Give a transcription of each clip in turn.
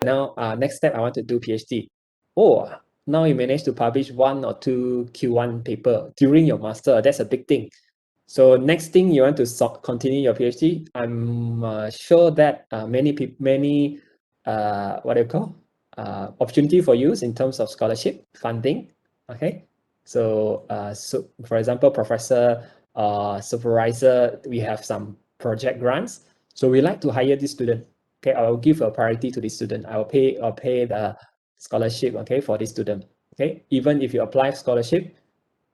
now next step, I want to do PhD. Oh, now you managed to publish 1 or 2 Q1 paper during your master. That's a big thing. So next thing you want to continue your PhD, I'm sure that many what do you call opportunity for you in terms of scholarship funding. Okay, so for example, professor, supervisor, we have some project grants. So we like to hire this student. Okay, I will give a priority to this student. I'll pay the scholarship. Okay, for this student. Okay, even if you apply scholarship,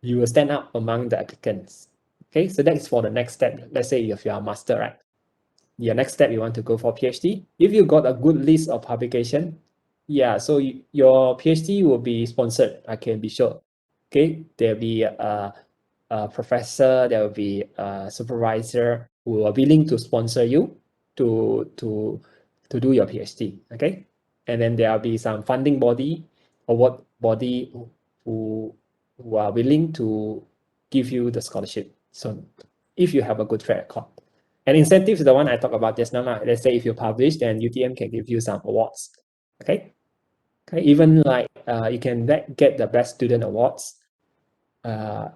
you will stand out among the applicants. Okay, so that is for the next step. Let's say if you are a master, right? Your next step, you want to go for PhD. If you got a good list of publication, yeah, so your PhD will be sponsored, I can be sure. Okay, there'll be a professor, there will be a supervisor who are willing to sponsor you to do your PhD. Okay, and then there'll be some funding body or what body who are willing to give you the scholarship. So if you have a good track record. And incentives is the one I talked about just now. Let's say if you publish, then UTM can give you some awards. Okay. Okay. Even like you can get the best student awards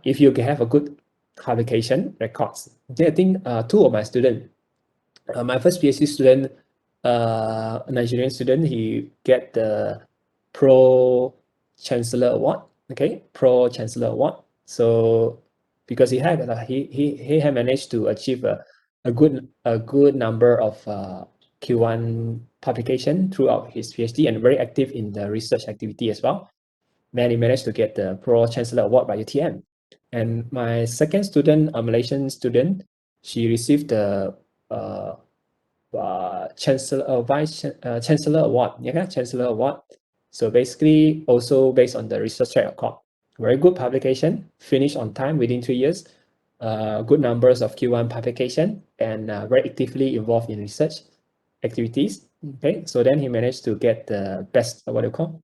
if you have a good publication records. I think 2 of my students, my first PhD student, a Nigerian student, he get the Pro Chancellor Award. Okay, Pro Chancellor Award. So because he had managed to achieve a good number of Q1 publication throughout his PhD and very active in the research activity as well. Then he managed to get the Pro Chancellor Award by UTM. And my second student, a Malaysian student, she received the Chancellor Vice Chancellor Award. Yeah, Chancellor Award. So basically, also based on the research track record, very good publication, finished on time within 3 years, good numbers of Q1 publication, and very actively involved in research activities. Okay, so then he managed to get the best what do you call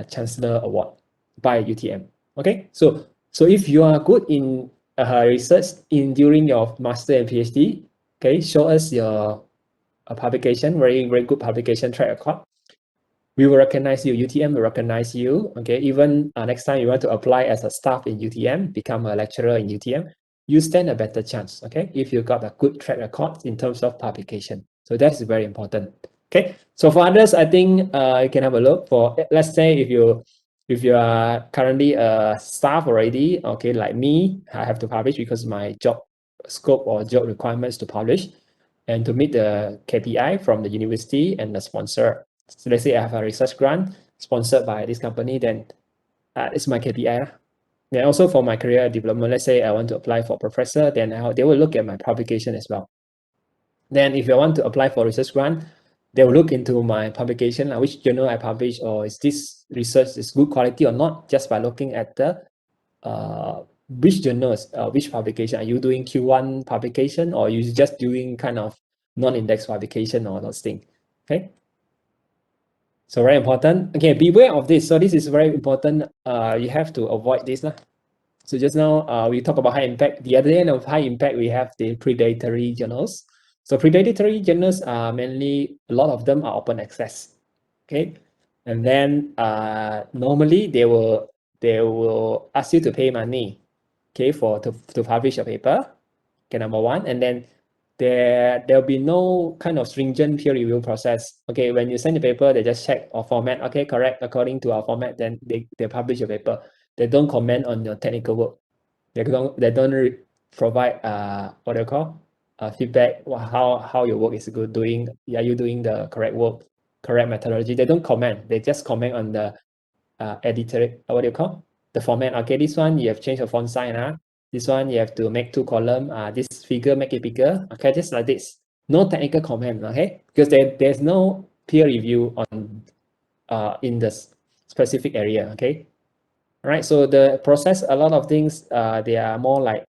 Chancellor Award by UTM. Okay, so if you are good in research during your master and PhD, okay, show us your publication, very good publication track record. We will recognize you. UTM will recognize you. Okay, even next time you want to apply as a staff in UTM, become a lecturer in UTM, you stand a better chance. Okay, if you got a good track record in terms of publication. So that's very important. Okay, so for others, I think you can have a look for. Let's say if you are currently a staff already, okay, like me, I have to publish because my job scope or job requirements to publish and to meet the KPI from the university and the sponsor. So let's say I have a research grant sponsored by this company, then it's my KPI. Then also for my career development, let's say I want to apply for professor, then they will look at my publication as well. Then if you want to apply for research grant, they will look into my publication, which journal I publish, or is this research is good quality or not, just by looking at the which journals, which publication. Are you doing Q1 publication, or you just doing kind of non-index publication or those things? Okay. So very important. Okay, beware of this. So this is very important. You have to avoid this. So just now we talk about high impact. The other end of high impact, we have the predatory journals. So predatory journals are mainly, a lot of them are open access. Okay. And then normally they will ask you to pay money, okay, to publish a paper. Okay, number one. And then there'll be no kind of stringent peer review process. Okay, when you send the paper, they just check or format. Okay, correct, according to our format, then they publish your paper. They don't comment on your technical work. They don't provide what do you call feedback, how your work is good doing. Are you doing the correct work, correct methodology? They don't comment. They just comment on the editor, what do you call the format. Okay, this one you have changed the font size. This one you have to make 2 column. This figure make it bigger. Okay, just like this. No technical comment. Okay, because there's no peer review on in the specific area. Okay, all right. So the process, a lot of things they are more like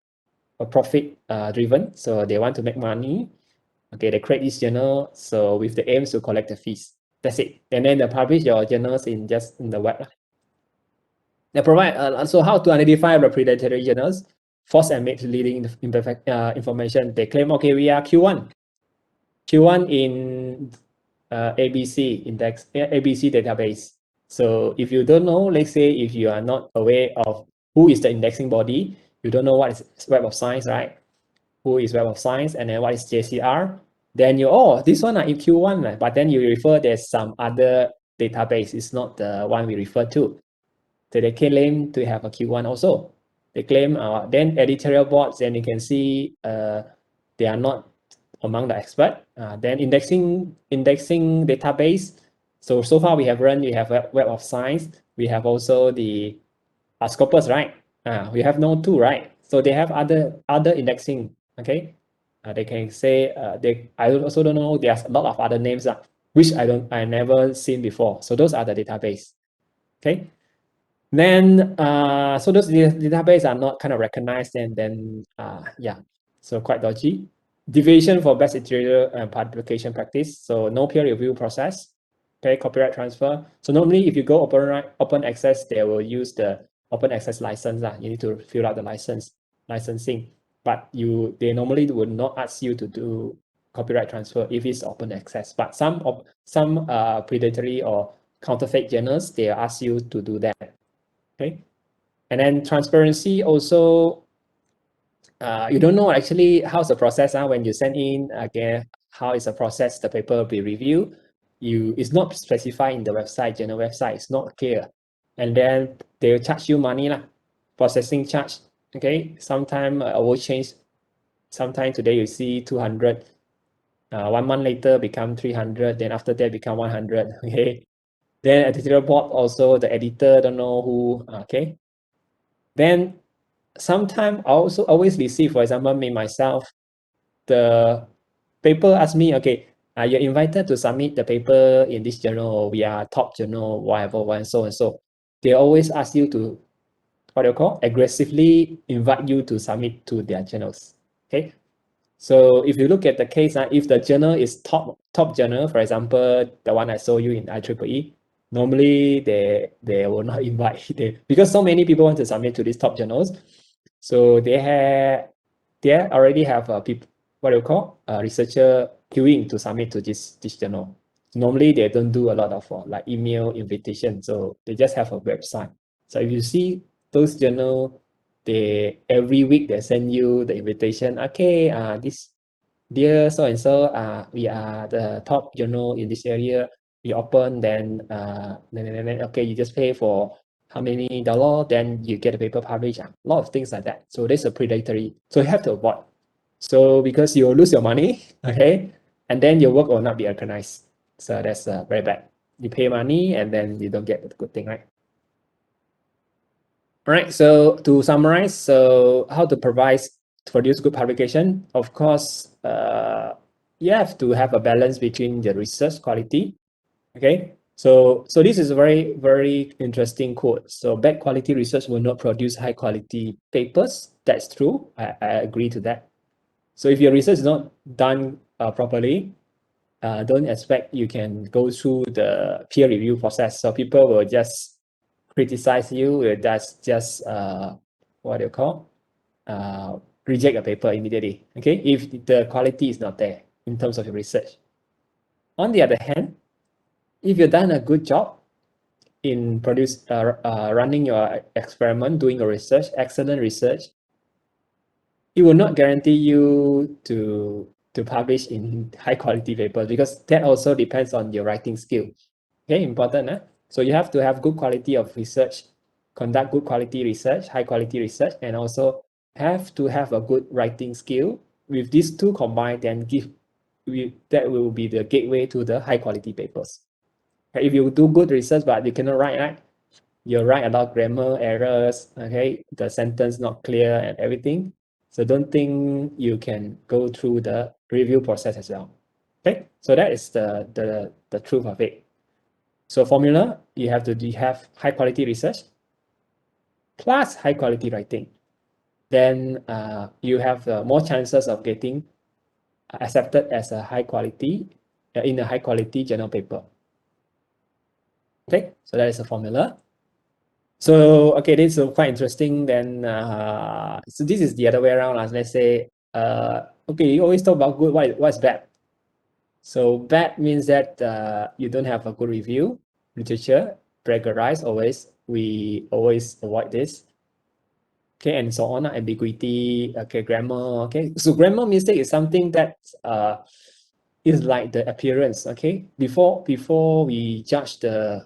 a profit driven. So they want to make money. Okay, they create this journal so with the aims to collect the fees. That's it. And then they publish your journals in the web. They provide so how to identify the predatory journals, false and misleading imperfect information. They claim, okay, we are Q1 in ABC ABC database. So if you don't know, let's say if you are not aware of who is the indexing body, you don't know what is Web of Science, right? Who is Web of Science, and then what is JCR? Then you, oh, this one is Q1, but then you refer there's some other database. It's not the one we refer to. So they claim to have a Q1 also. They claim then editorial boards, and you can see they are not among the expert. Then indexing database. So far we have Web of Science. We have also the Scopus, right? We have Node 2, right? So they have other indexing. Okay, they can say I also don't know. There's a lot of other names which I never seen before. So those are the database. Okay. Then so those database are not kind of recognized, and then yeah, so quite dodgy. Deviation for best editorial and publication practice. So no peer review process. Okay, copyright transfer. So normally if you go open access, they will use the open access license. You need to fill out the licensing, but they normally would not ask you to do copyright transfer if it's open access. But some predatory or counterfeit journals, they ask you to do that. Okay, and then transparency also, you don't know actually how's the process when you send in again, how is the process the paper will be reviewed. It's not specified in the website, journal website, it's not clear. And then they'll charge you money processing charge. Okay, sometime will change. Sometime today you see 200, 1 month later become 300, then after that become 100. Okay, then editorial board also, the editor don't know who. Okay, then sometimes I also always receive, for example, me myself, the paper ask me, okay, you're invited to submit the paper in this journal. We are top journal, whatever, and so and so. They always ask you to, what do you call, aggressively invite you to submit to their journals. Okay. So if you look at the case, if the journal is top journal, for example, the one I showed you in IEEE, normally they will not invite because so many people want to submit to these top journals. So they already have people, what do you call, researcher queuing to submit to this journal. Normally they don't do a lot of like email invitation, so they just have a website. So if you see those journal, they every week they send you the invitation. Okay, this dear so and so, we are the top journal in this area. We open, then okay, you just pay for how many dollar, then you get a paper published. A lot of things like that. So that's a predatory. So you have to avoid. So because you will lose your money, okay, and then your work will not be recognized. So that's very bad. You pay money and then you don't get the good thing, right? All right, so to summarize, so how to produce good publication? Of course, you have to have a balance between the research quality. Okay, so this is a very, very interesting quote. So bad quality research will not produce high quality papers. That's true. I agree to that. So if your research is not done properly, don't expect you can go through the peer review process. So people will just criticize you. That's just what do you call, reject a paper immediately. Okay, if the quality is not there in terms of your research. On the other hand, if you've done a good job in running your experiment, doing your research, excellent research, it will not guarantee you to publish in high quality papers, because that also depends on your writing skill. Okay, important. So you have to have good quality of research, conduct good quality research, high quality research, and also have to have a good writing skill. With these two combined, then that will be the gateway to the high quality papers. Okay, if you do good research but you cannot write, right? You write a lot of grammar errors, okay, the sentence not clear and everything. So don't think you can go through the review process as well. Okay, so that is the truth of it. So formula, you have high quality research plus high quality writing. Then you have more chances of getting accepted as a high quality in a high quality journal paper. Okay, so that is the formula. So okay, this is quite interesting. Then so this is the other way around. Let's say okay, you always talk about good. What's bad? So bad means that you don't have a good review, literature, plagiarize, we always avoid this. Okay, and so on, ambiguity, okay, grammar, okay. So grammar mistake is something that is like the appearance, okay. Before we judge the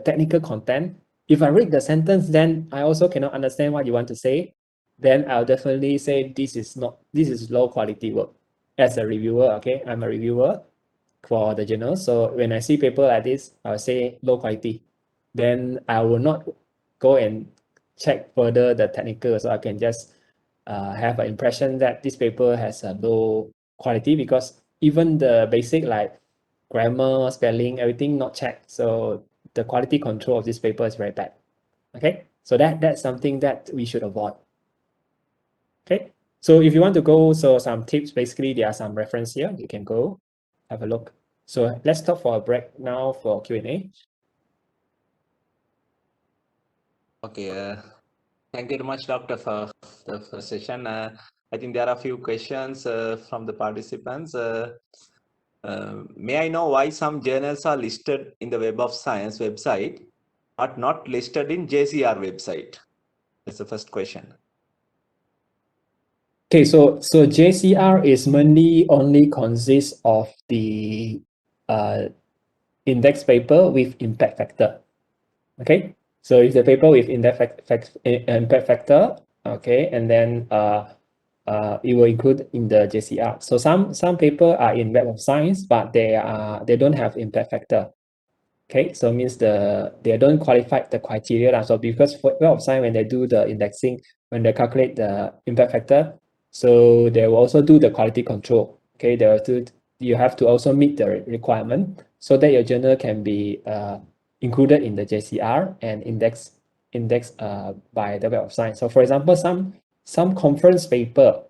technical content, if I read the sentence, then I also cannot understand what you want to say, then I'll definitely say this is low quality work. As a reviewer, okay, I'm a reviewer for the journal. So when I see paper like this, I'll say low quality. Then I will not go and check further the technical. So I can just have an impression that this paper has a low quality because even the basic like grammar, spelling, everything not checked. So the quality control of this paper is very bad. Okay, so that's something that we should avoid. Okay, so if you want to go, so some tips, basically there are some reference here. You can go have a look. So let's stop for a break now for Q&A. Okay, thank you very much, Doctor, for the first session. I think there are a few questions from the participants. May I know why some journals are listed in the Web of Science website, but not listed in JCR website? That's the first question. Okay, so JCR is mainly only consists of the index paper with impact factor. Okay, so it's the paper with impact factor. Okay, and then it will include in the JCR. So some paper are in Web of Science, but they don't have impact factor. Okay, so means they don't qualify the criteria. So because for Web of Science, when they do the indexing, when they calculate the impact factor, so they will also do the quality control. Okay, they will do, you have to also meet the requirement so that your journal can be included in the JCR and index by the Web of Science. So for example, some conference paper.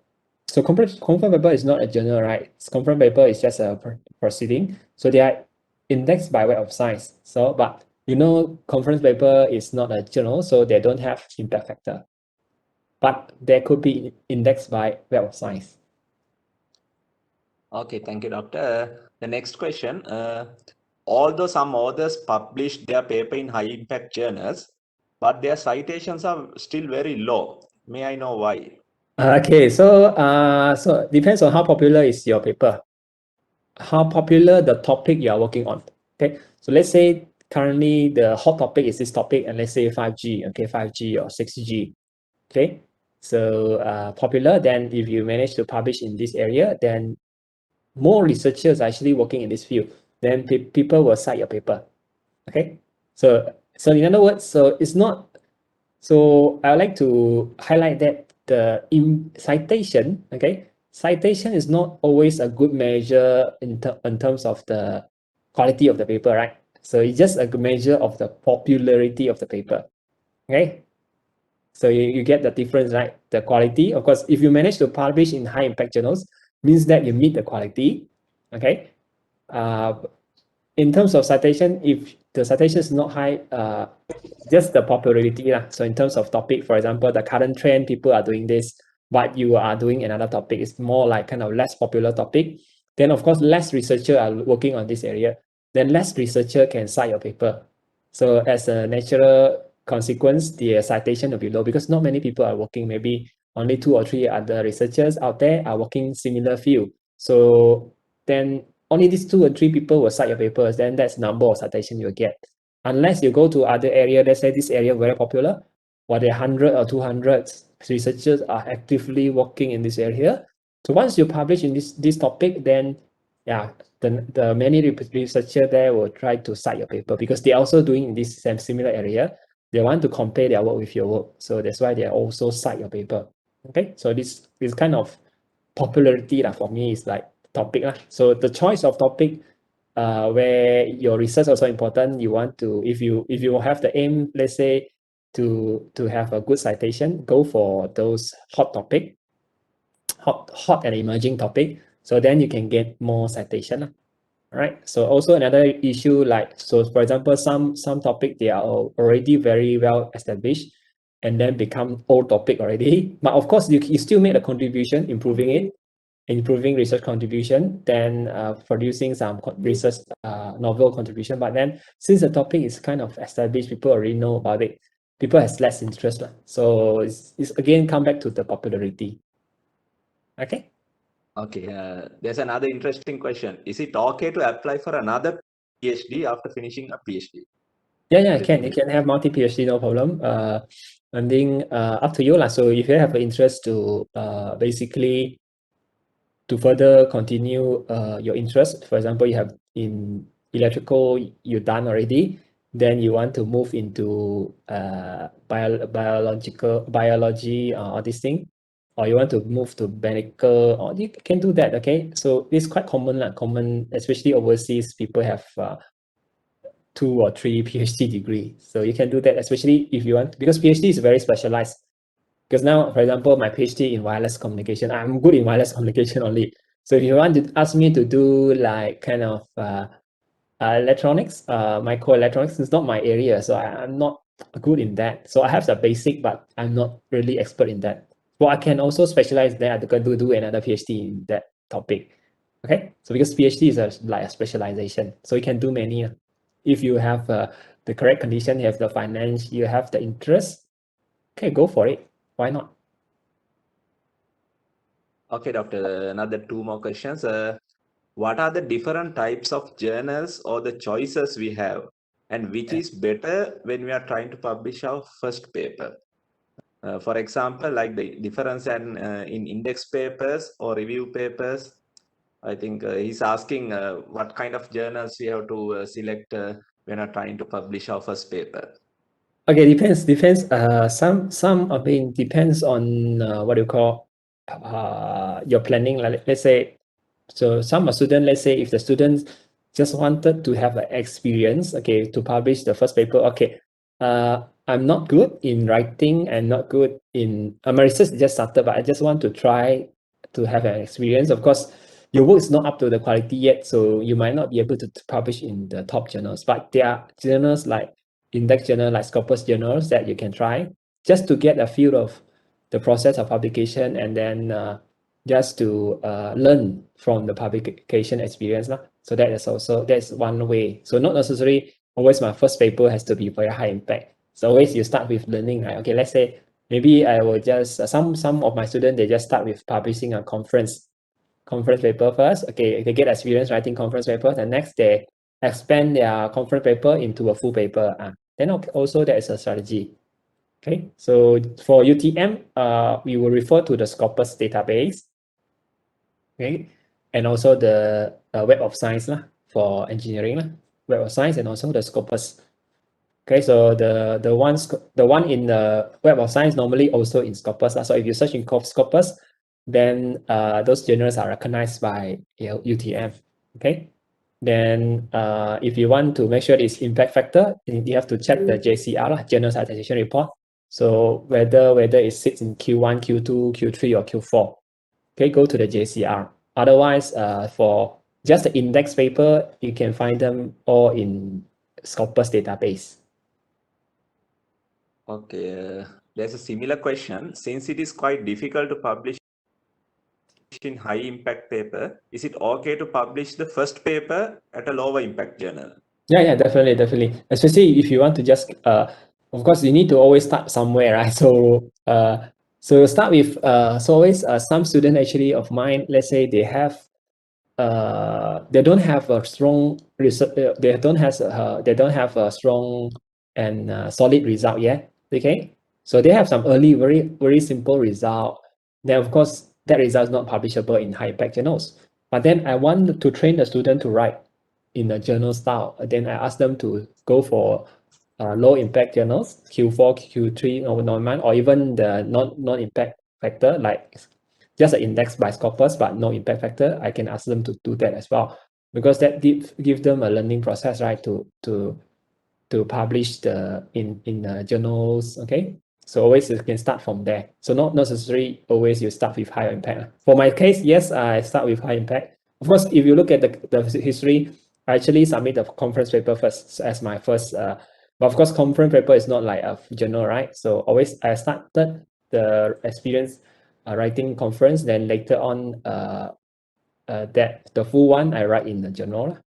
So conference paper is not a journal, right? Conference paper is just a proceeding. So they are indexed by Web of Science. So, but you know, conference paper is not a journal, so they don't have impact factor. But they could be indexed by Web of Science. Okay, thank you, Doctor. The next question. Although some authors publish their paper in high impact journals, but their citations are still very low. May I know why? Okay, so so depends on how popular is your paper, how popular the topic you are working on. Okay, so let's say currently the hot topic is this topic, and let's say 5G, okay, 5G or 6G. Okay, so popular, then if you manage to publish in this area, then more researchers are actually working in this field, then people will cite your paper. Okay, so in other words, so it's not, so I would like to highlight that the citation, okay, citation is not always a good measure in terms of the quality of the paper, right? So it's just a measure of the popularity of the paper. Okay, so you get the difference, right? The quality, of course, if you manage to publish in high impact journals, means that you meet the quality. Okay, in terms of citation, if the citation is not high, just the popularity lah. So in terms of topic, for example, the current trend, people are doing this, but you are doing another topic, it's more like kind of less popular topic. Then of course, less researcher are working on this area. Then less researcher can cite your paper. So as a natural consequence, the citation will be low because not many people are working. Maybe only 2 or 3 other researchers out there are working similar field. So then only these 2 or 3 people will cite your papers, then that's number of citation you'll get. Unless you go to other area, let's say this area very popular, or there are 100 or 200 researchers are actively working in this area. So once you publish in this topic, then yeah, the many researcher there will try to cite your paper because they're also doing in this same similar area. They want to compare their work with your work. So that's why they also cite your paper. Okay, so this kind of popularity for me is like topic. So the choice of topic where your research also important, you want to, if you have the aim, let's say, to have a good citation, go for those hot topic, hot and emerging topic, so then you can get more citation. Right. So also another issue, like, so for example, some topic they are already very well established and then become old topic already, but of course you still make a contribution improving it improving research contribution, then producing some research novel contribution. But then since the topic is kind of established, people already know about it, people has less interest. So it's again come back to the popularity. Okay. Okay, there's another interesting question. Is it okay to apply for another PhD after finishing a PhD? Yeah, you can have multi PhD, no problem. I think up to you lah. So if you have an interest to basically to further continue your interest, for example, you have in electrical, you're done already, then you want to move into biology, all these things, or you want to move to medical, or you can do that. Okay, so it's quite common, especially overseas. People have 2 or 3 PhD degree, so you can do that, especially if you want, because PhD is very specialized. Because now, for example, my PhD in wireless communication, I'm good in wireless communication only. So if you want to ask me to do like kind of electronics, microelectronics is not my area, so I'm not good in that. So I have the basic, but I'm not really expert in that. Well, I can also specialize there. I can do another PhD in that topic. Okay, so because PhD is like a specialization, so you can do many. If you have the correct condition, you have the finance, you have the interest, okay, go for it. Why not? Okay, doctor, another 2 more questions. What are the different types of journals or the choices we have, and which is better when we are trying to publish our first paper? For example, like the difference in index papers or review papers. I think he's asking what kind of journals we have to select when we are trying to publish our first paper. Okay, depends. Some I mean depends on what you call your planning. Like let's say, so some student, let's say if the students just wanted to have an experience, okay, to publish the first paper. Okay, I'm not good in writing and not good in my research just started, but I just want to try to have an experience. Of course, your work is not up to the quality yet, so you might not be able to publish in the top journals. But there are journals like index journal, like Scopus journals that you can try just to get a feel of the process of publication, and then just to learn from the publication experience. So that's one way. So not necessarily always my first paper has to be very high impact. So always you start with learning, right? Okay, let's say maybe I will just some of my students, they just start with publishing a conference paper first. Okay, they get experience writing conference papers, and next they expand their conference paper into a full paper. Then also there is a strategy. Okay, so for UTM, we will refer to the Scopus database. Okay, and also the Web of Science for engineering, Web of Science, and also the Scopus. Okay, so the one in the Web of Science normally also in Scopus. So if you search in Scopus, then those journals are recognized by UTM. Okay, then if you want to make sure it's impact factor, you have to check the JCR, Journal Citation Report. So whether it sits in Q1, Q2, Q3, or Q4. Okay, go to the JCR. Otherwise, for just the index paper, you can find them all in Scopus database. Okay, there's a similar question. Since it is quite difficult to publish in high impact paper, is it okay to publish the first paper at a lower impact journal? Yeah, definitely. Especially if you want to just, of course, you need to always start somewhere, right? So start with, so always some student actually of mine, let's say they have, they don't have a strong research, they don't have a strong and solid result yet. Okay, so they have some early, very simple result. Then of course that result is not publishable in high impact journals. But then I want to train the student to write in a journal style. Then I ask them to go for low impact journals, Q4, Q3, or non-man, or even the non-impact factor, like just an index by Scopus, but no impact factor. I can ask them to do that as well, because that give them a learning process, right? To publish in journals. Okay, so always you can start from there. So not necessarily always you start with high impact. For my case, yes, I start with high impact. Of course, if you look at the history, I actually submit the conference paper first as my first. But of course, conference paper is not like a journal, right? So always I started the experience writing conference, then later on that the full one I write in the journal.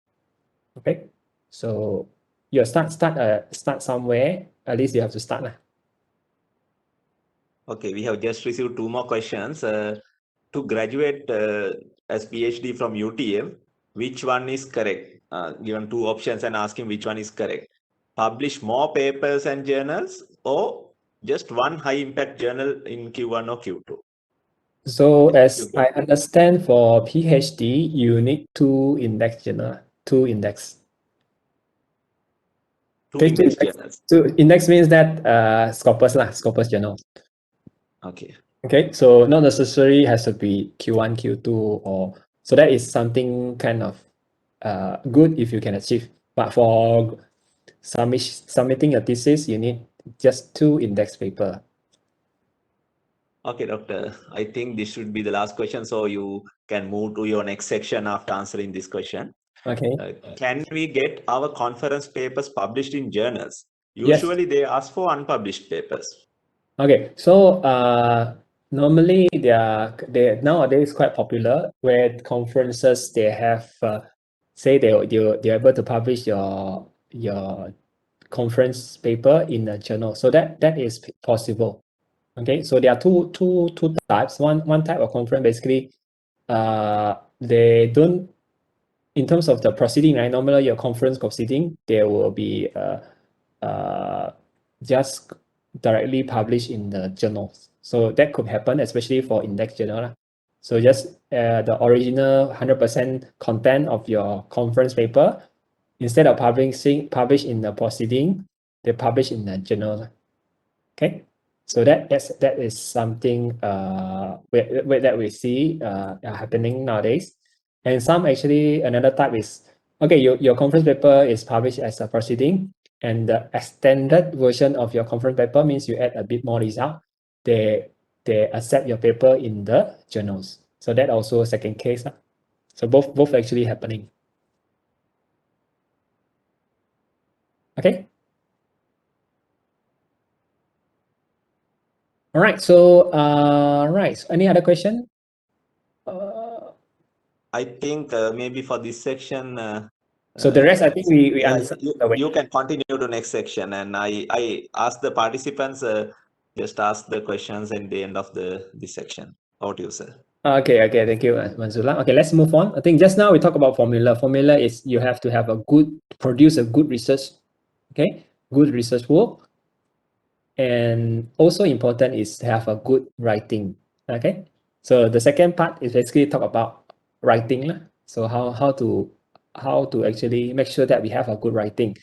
Okay, so you start somewhere. At least you have to start. Okay, we have just received two more questions. To graduate as PhD from UTM, which one is correct? Given two options and asking which one is correct. Publish more papers and journals or just one high impact journal in Q1 or Q2? So as Q2. I understand, for PhD, you need two index journal, two index. Two Okay, index journals. so index means that Scopus Scopus journal. Okay. Okay, so not necessarily has to be Q1, Q2, or so that is something kind of good if you can achieve. But for submitting a thesis, you need just two index paper. Okay, doctor. I think this should be the last question, so you can move to your next section after answering this question. Okay. Can we get our conference papers published in journals? Yes. Usually they ask for unpublished papers. Okay, so normally they nowadays quite popular where conferences they have say they're able to publish your conference paper in a journal. So that is possible. Okay, so there are two types. One type of conference basically they don't, in terms of the proceeding, right? Normally your conference proceeding, there will be just directly published in the journals. So that could happen, especially for index journal. So just the original 100% content of your conference paper, instead of publish in the proceeding, they publish in the journal. Okay, so that is something that we see happening nowadays. And some actually, another type is, okay, your conference paper is published as a proceeding, and the extended version of your conference paper means you add a bit more result. They accept your paper in the journals. So that also a second case. So both actually happening. Okay. All right. So right. Any other question? I think maybe for this section. So the rest, I think we answered. You can continue to next section, and I ask the participants just ask the questions in the end of this section. Over to you, sir. Okay, thank you, Manzula. Okay, let's move on. I think just now we talked about formula. Formula is you have to have produce a good research, okay, good research work, and also important is to have a good writing, okay. So the second part is basically talk about writing lah. So how to actually make sure that we have a good writing.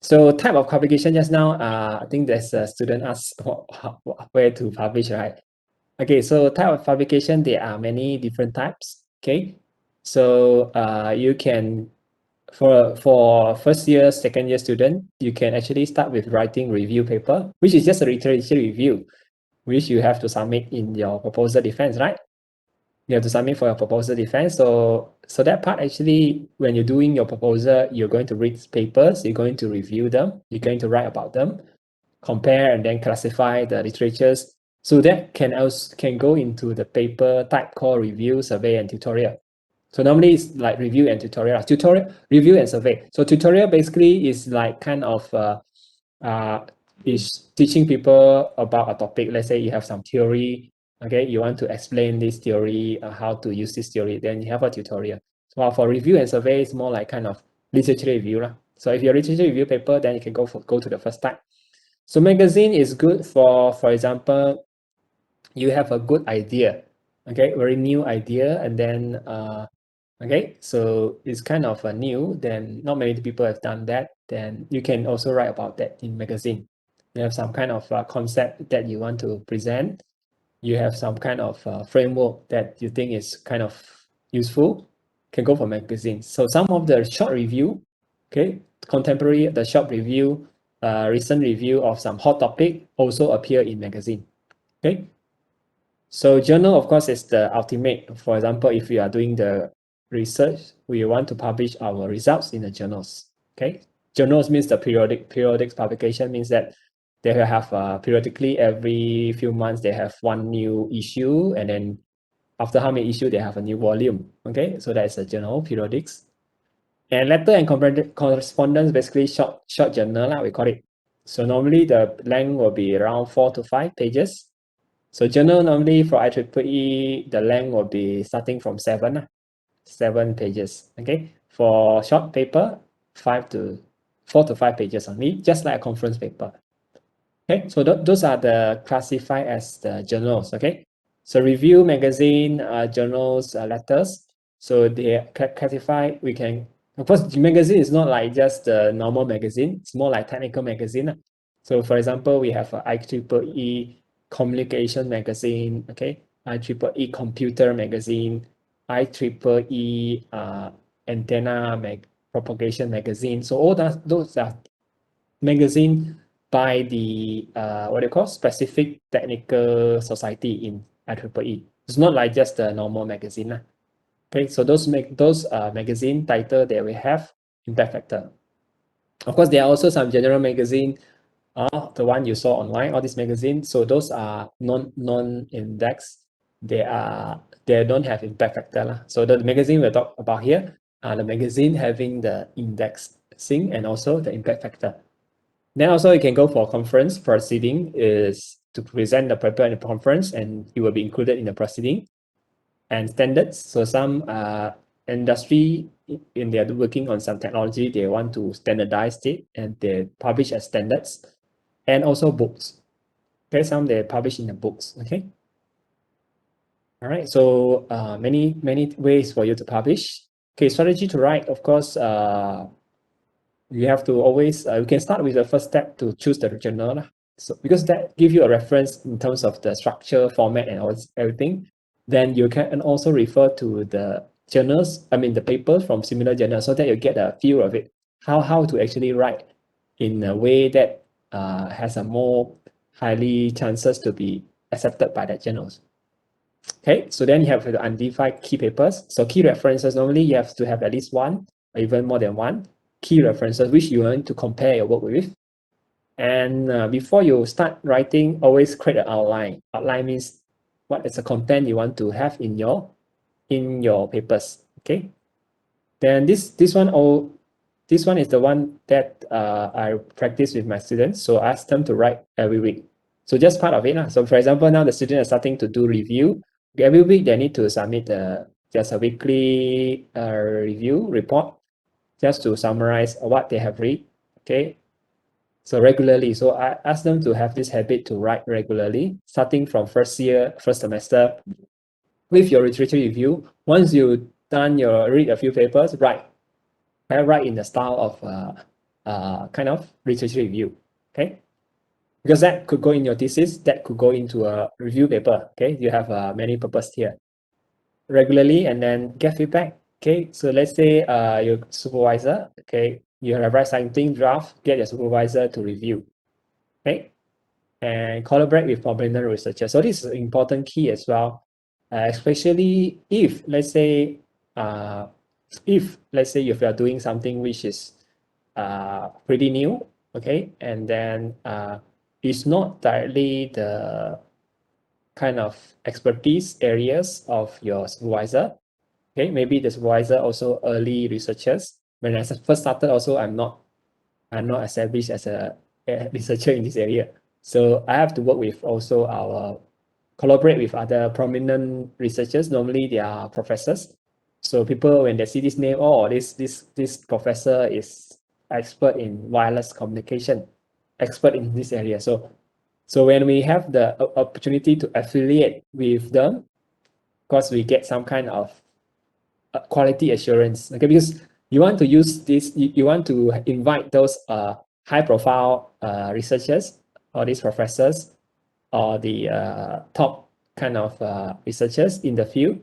So type of publication just now, I think there's a student asked where to publish, right? Okay, so type of publication, there are many different types. Okay, so you can, for first year, second year student, you can actually start with writing review paper, which is just a literature review, which you have to submit in your proposal defense, right? You have to submit for your proposal defense. So that part actually, when you're doing your proposal, you're going to read papers, you're going to review them, you're going to write about them, compare and then classify the literatures. So that can go into the paper type called review, survey, and tutorial. So normally it's like review and tutorial. Review and survey. So tutorial basically is like kind of is teaching people about a topic. Let's say you have some theory, okay, you want to explain this theory, how to use this theory, then you have a tutorial. So for review and survey, it's more like kind of literature review lah. So if you're literature review paper, then you can go to the first type. So magazine is good for example, you have a good idea, okay, very new idea, and then okay, so it's kind of a new, then not many people have done that, then you can also write about that in magazine. You have some kind of concept that you want to present, you have some kind of framework that you think is kind of useful, can go for magazine. So some of the short review, okay, contemporary, the short review, recent review of some hot topic also appear in magazine. Okay, so journal, of course, is the ultimate. For example, if we are doing the research, we want to publish our results in the journals. Okay, journals means the periodic publication, means that they will have periodically every few months they have one new issue, and then after how many issues they have a new volume. Okay, so that's a journal, periodics. And letter and correspondence, basically short journal, we call it. So normally the length will be around 4 to 5 pages. So journal normally for IEEE, the length will be starting from 7 pages. Okay, for short paper, 4 to 5 pages only, just like a conference paper. Okay, so those are the classified as the journals. Okay, so review, magazine, journals, letters. So they are classified. We can, of course, the magazine is not like just the normal magazine. It's more like technical magazine. So for example, we have IEEE communication magazine. Okay, IEEE computer magazine, IEEE antenna propagation magazine. So all those are magazine by the what do you call, specific technical society in IEEE. It's not like just the normal magazine. Okay, so those magazine title that we have impact factor. Of course, there are also some general magazine, the one you saw online, all these magazines. So those are non-index. They don't have impact factor. So the magazine we'll talk about here are the magazine having the indexing and also the impact factor. Then also you can go for conference proceeding is to present the paper in the conference, and it will be included in the proceeding. And standards, so some industry in they are working on some technology, they want to standardize it and they publish as standards. And also books. Okay, some they publish in the books. Okay. All right, so many ways for you to publish. Okay, strategy to write, of course, you have to always, you can start with the first step to choose the journal. So because that gives you a reference in terms of the structure, format, and everything. Then you can also refer to the journals, I mean the papers from similar journals, so that you get a feel of it, how to actually write in a way that has a more highly chances to be accepted by the journals. Okay, so then you have the undefined key papers. So key references, normally you have to have at least one or even more than one key references which you want to compare your work with. And before you start writing, always create an outline. Outline means what is the content you want to have in your papers. Okay. Then this one is the one that I practice with my students. So I ask them to write every week. So just part of it. So for example, now the students are starting to do review. Every week they need to submit just a weekly review report just to summarize what they have read. Okay. So regularly. So I ask them to have this habit to write regularly, starting from first semester with your literature review. Once you done your read a few papers, write in the style of kind of literature review. Okay. Because that could go in your thesis, that could go into a review paper. Okay. You have many purpose here. Regularly and then get feedback. Okay, so let's say your supervisor, okay, you have write something draft, get your supervisor to review. Okay, and collaborate with prominent researchers. So this is an important key as well, especially if let's say if you are doing something which is pretty new, okay, and then it's not directly the kind of expertise areas of your supervisor. Okay, maybe the supervisor also early researchers. When I first started, also I'm not established as a researcher in this area. So I have to work with also collaborate with other prominent researchers. Normally they are professors. So people when they see this name, oh, this professor is expert in wireless communication, expert in this area. So when we have the opportunity to affiliate with them, of course we get some kind of quality assurance. Okay, because you want to use this, you want to invite those high profile researchers or these professors or the top kind of researchers in the field.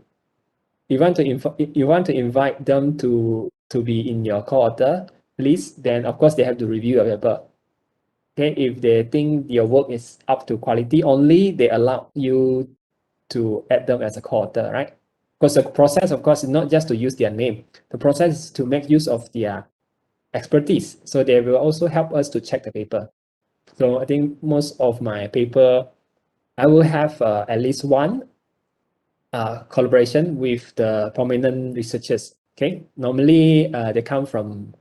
You want to invite them to be in your co-author list, then of course they have to review your paper. Okay, if they think your work is up to quality, only they allow you to add them as a co-author, right? Because the process, of course, is not just to use their name. The process is to make use of their expertise. So they will also help us to check the paper. So I think most of my paper, I will have at least one collaboration with the prominent researchers. Okay, normally they come from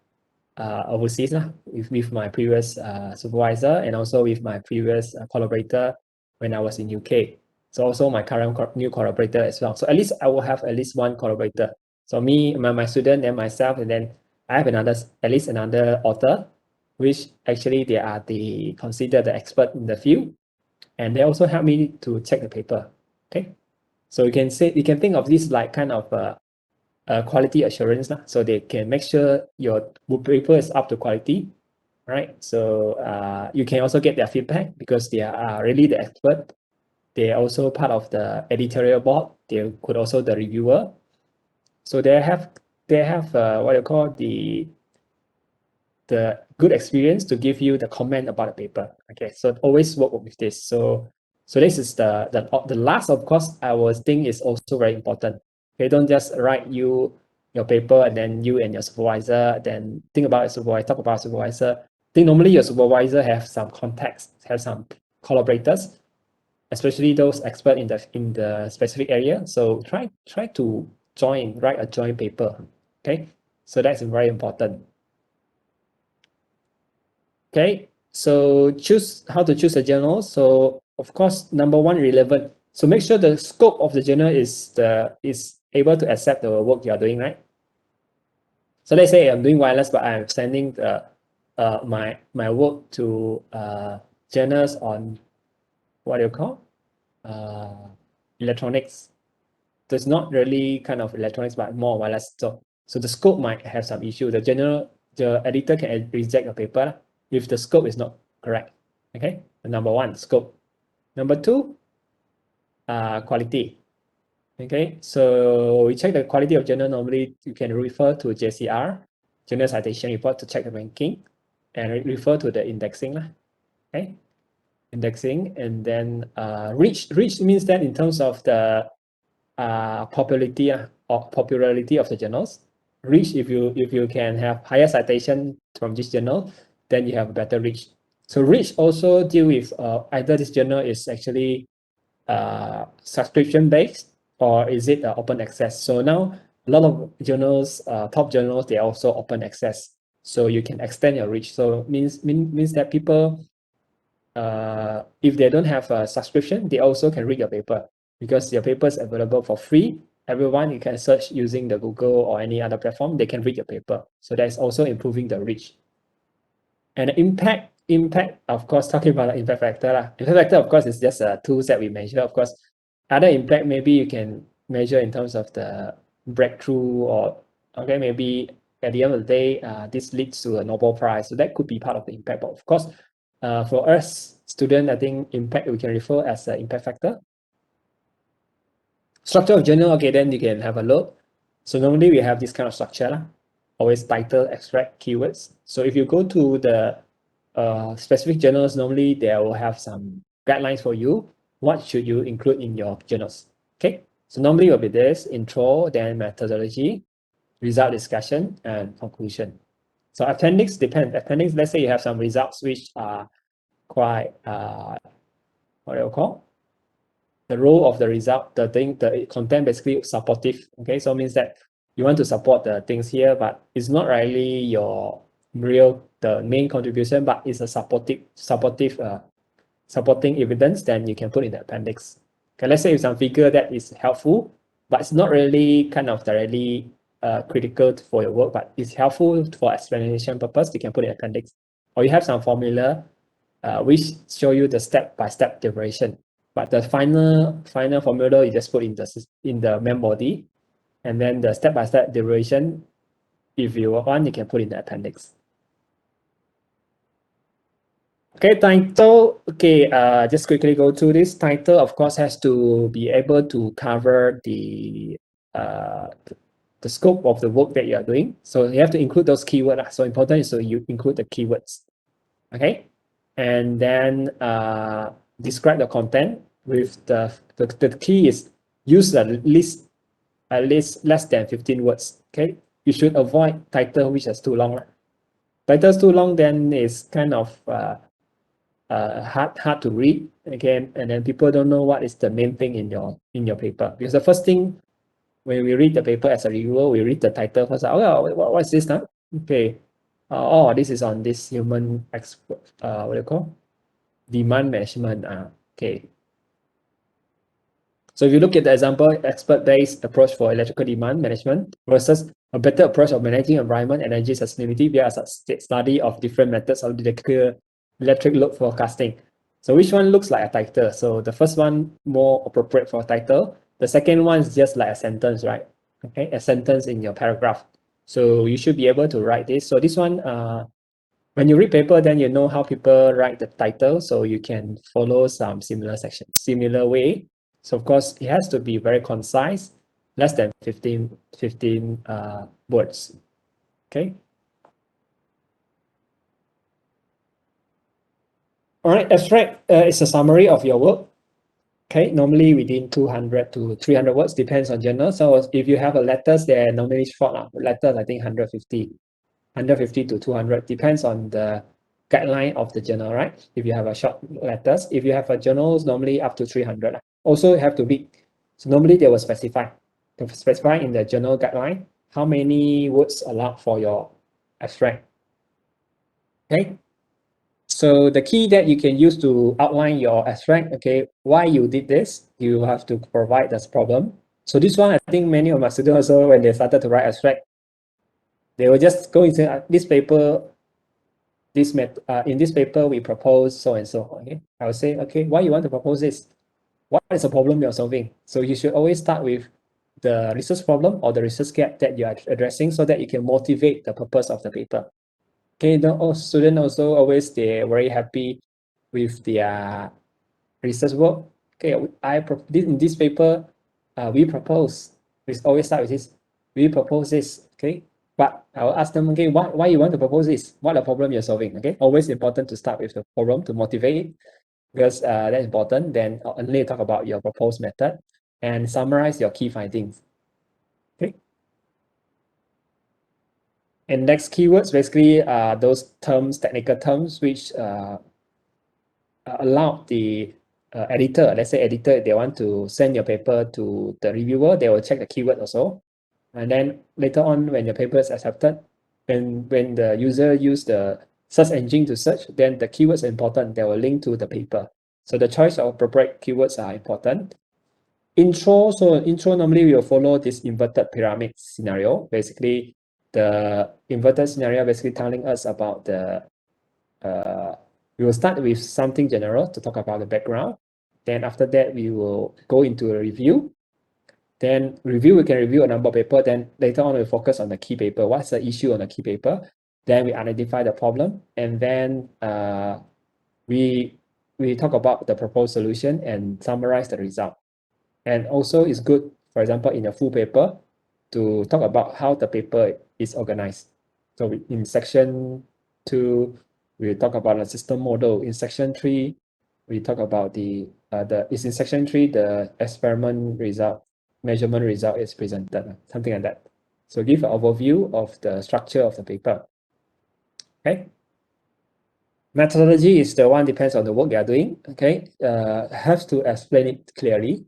overseas with my previous supervisor and also with my previous collaborator when I was in UK. So also my current new collaborator as well. So at least I will have at least one collaborator. So me, my student and myself, and then I have at least another author, which actually they are considered the expert in the field, and they also help me to check the paper. Okay, so you can think of this like kind of quality assurance. So they can make sure your paper is up to quality, right? So you can also get their feedback because they are really the expert. They are also part of the editorial board. They could also the reviewer. So they have what you call the good experience to give you the comment about the paper. Okay, so always work with this. So this is the last, of course, I was think is also very important. Okay, don't just write your paper and then you and your supervisor then think about your supervisor, talk about supervisor. I think normally your supervisor have some contacts, have some collaborators, especially those expert in the specific area. So try to write a joint paper. Okay, so that's very important. Okay, so how to choose a journal. So of course, number one, relevant. So make sure the scope of the journal is able to accept the work you are doing, right? So let's say I'm doing wireless, but I'm sending my work to journals on what do you call electronics. So it's not really kind of electronics, but more wireless. So the scope might have some issue. The editor can reject a paper if the scope is not correct. Okay, number one, scope. Number two, quality. Okay, so we check the quality of journal. Normally, you can refer to JCR, Journal Citation Report, to check the ranking, and refer to the indexing. Okay, indexing, and then reach means that in terms of the popularity of the journals. Reach, if you can have higher citation from this journal, then you have better reach. So reach also deal with either this journal is actually subscription based or is it open access. So now a lot of journals, top journals, they are also open access. So you can extend your reach. So means that people, if they don't have a subscription, they also can read your paper because your paper is available for free. Everyone, you can search using the Google or any other platform, they can read your paper. So that's also improving the reach. And the impact, of course, talking about the impact factor. Impact factor, of course, is just a tools that we measure. Of course, other impact, maybe you can measure in terms of the breakthrough or, okay, maybe at the end of the day, this leads to a Nobel Prize. So that could be part of the impact. But of course, for us student, I think impact we can refer as an impact factor. Structure of journal, okay, then you can have a look. So normally we have this kind of structure, always title, extract, keywords. So if you go to the specific journals, normally they will have some guidelines for you. What should you include in your journals? Okay, so normally it will be this intro, then methodology, result discussion, and conclusion. So appendix depends. Appendix, let's say you have some results which are quite what do you call? The role of the result, the content basically supportive. Okay, so it means that you want to support the things here, but it's not really your the main contribution, but it's a supporting evidence, then you can put in the appendix. Okay, let's say some figure that is helpful, but it's not really kind of directly critical for your work, but it's helpful for explanation purpose, you can put in appendix. Or you have some formula which show you the step-by-step derivation. But the final formula you just put in the main body, and then the step-by-step derivation, if you want, you can put in the appendix. Okay, title. Okay, just quickly go through this. Title, of course, has to be able to cover the scope of the work that you are doing. So you have to include those keywords. So important is so you include the keywords. Okay, and then describe the content with the key is use at least less than 15 words. Okay, you should avoid title which is too long. Titles too long, then it's kind of hard to read again, and then people don't know what is the main thing in your paper. Because the first thing when we read the paper as a reviewer, we read the title first. Oh, yeah, what's this now? Okay, oh, this is on this human what do you call demand management. Okay. So if you look at the example, expert-based approach for electrical demand management versus a better approach of managing environment energy sustainability via a study of different methods of electric load forecasting. So which one looks like a title? So the first one more appropriate for a title. The second one is just like a sentence, right? Okay, a sentence in your paragraph. So you should be able to write this. So this one, when you read paper, then you know how people write the title, so you can follow some similar way. So of course, it has to be very concise, less than 15 words. Okay. All right, abstract is a summary of your work. Okay, normally within 200 to 300 words, depends on journal. So if you have a letters, they're normally short. Letters, I think 150 to 200, depends on the guideline of the journal, right? If you have a short letters, if you have a journals, normally up to 300. Also have to be, so normally they will specify in the journal guideline how many words allowed for your abstract. Okay. So the key that you can use to outline your abstract, okay, why you did this, you have to provide this problem. So this one, I think many of my students also, when they started to write abstract, they will just go into this paper, in this paper we propose so and so. Okay, I will say, okay, why you want to propose this? What is the problem you're solving? So you should always start with the research problem or the research gap that you are addressing, so that you can motivate the purpose of the paper. Okay, the student also always they're very happy with their research work. Okay, in this paper, we propose. We always start with this. We propose this. Okay, but I will ask them, okay, why you want to propose this? What the problem you're solving? Okay, always important to start with the problem to motivate, because that's important. Then only talk about your proposed method and summarize your key findings. Okay. And next keywords basically are those terms, technical terms, which allow the editor, let's say editor, they want to send your paper to the reviewer, they will check the keyword also. And then later on, when your paper is accepted, when the user use the search engine to search, then the keywords are important. They will link to the paper. So the choice of appropriate keywords are important. Intro, so intro normally will follow this inverted pyramid scenario. Basically, the inverted scenario basically telling us about the we will start with something general to talk about the background. Then after that, we will go into a review. Then review, we can review a number of paper. Then later on, we focus on the key paper. What's the issue on the key paper? Then we identify the problem, and then we talk about the proposed solution and summarize the result. And also, it's good, for example, in a full paper, to talk about how the paper is organized. So in section 2, we talk about the system model. In section 3, we talk about it's in section 3, the experiment result, measurement result is presented, something like that. So give an overview of the structure of the paper. Okay. Methodology is the one depends on the work you are doing. Okay. Have to explain it clearly.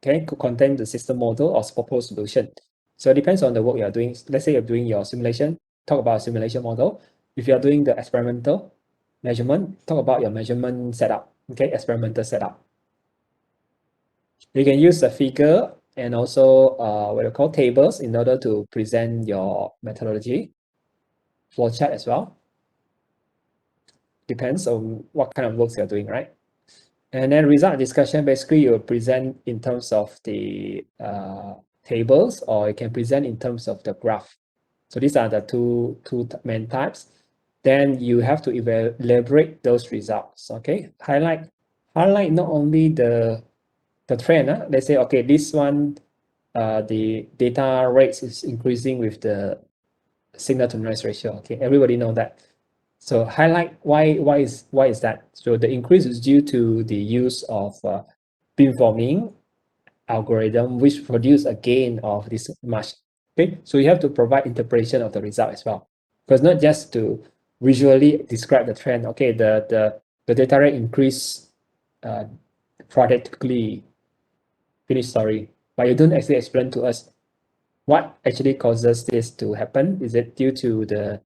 Okay, could contain the system model or proposed solution. So it depends on the work you are doing. Let's say you're doing your simulation, talk about simulation model. If you are doing the experimental measurement, talk about your measurement setup. Okay, experimental setup. You can use a figure and also what you call tables in order to present your methodology. Flowchart as well. Depends on what kind of works you're doing, right? And then result discussion, basically you present in terms of the tables, or you can present in terms of the graph. So these are the two main types. Then you have to elaborate those results. Okay, highlight not only the trend. Let's say, okay, this one, the data rates is increasing with the signal to noise ratio. Okay, everybody know that. So highlight why is that? So the increase is due to the use of beamforming algorithm, which produce a gain of this much. Okay, so you have to provide interpretation of the result as well, because not just to visually describe the trend. Okay, the the data rate increase productively. Finish story. But you don't actually explain to us what actually causes this to happen. Is it due to the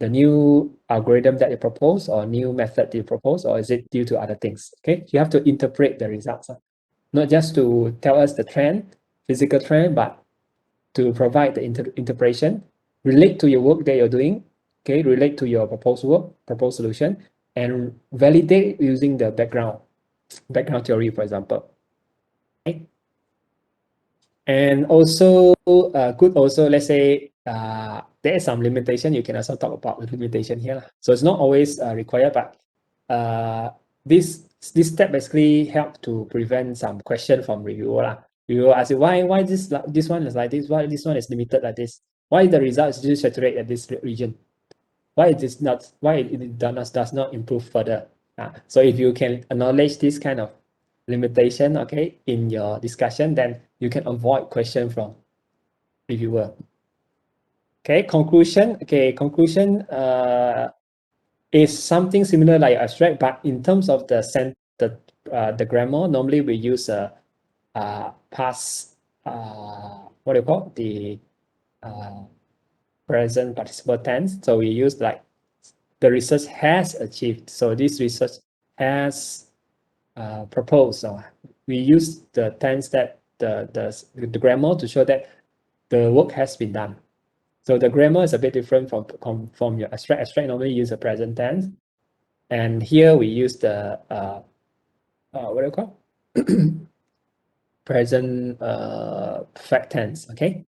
new algorithm that you propose or new method you propose, or is it due to other things? Okay, you have to interpret the results, not just to tell us the trend, physical trend, but to provide the interpretation, relate to your work that you're doing, okay, relate to your proposed work, proposed solution, and validate using the background theory, for example. Okay. And also, good also, let's say there is some limitation. You can also talk about the limitation here. So it's not always required, but this step basically help to prevent some question from reviewer. Reviewer ask you why this one is like this, why this one is limited like this, why the result is just saturated at this region, why it is not, why it does not improve further. So if you can acknowledge this kind of limitation, okay, in your discussion, then you can avoid question from reviewer. Okay, conclusion. Okay, conclusion is something similar like abstract, but in terms of the grammar, normally we use a past, what do you call the present participle tense. So we use like the research has achieved. So this research has proposed. So we use the tense that the grammar to show that the work has been done. So the grammar is a bit different from your abstract. Abstract normally use a present tense, and here we use the what do you call present perfect tense. Okay,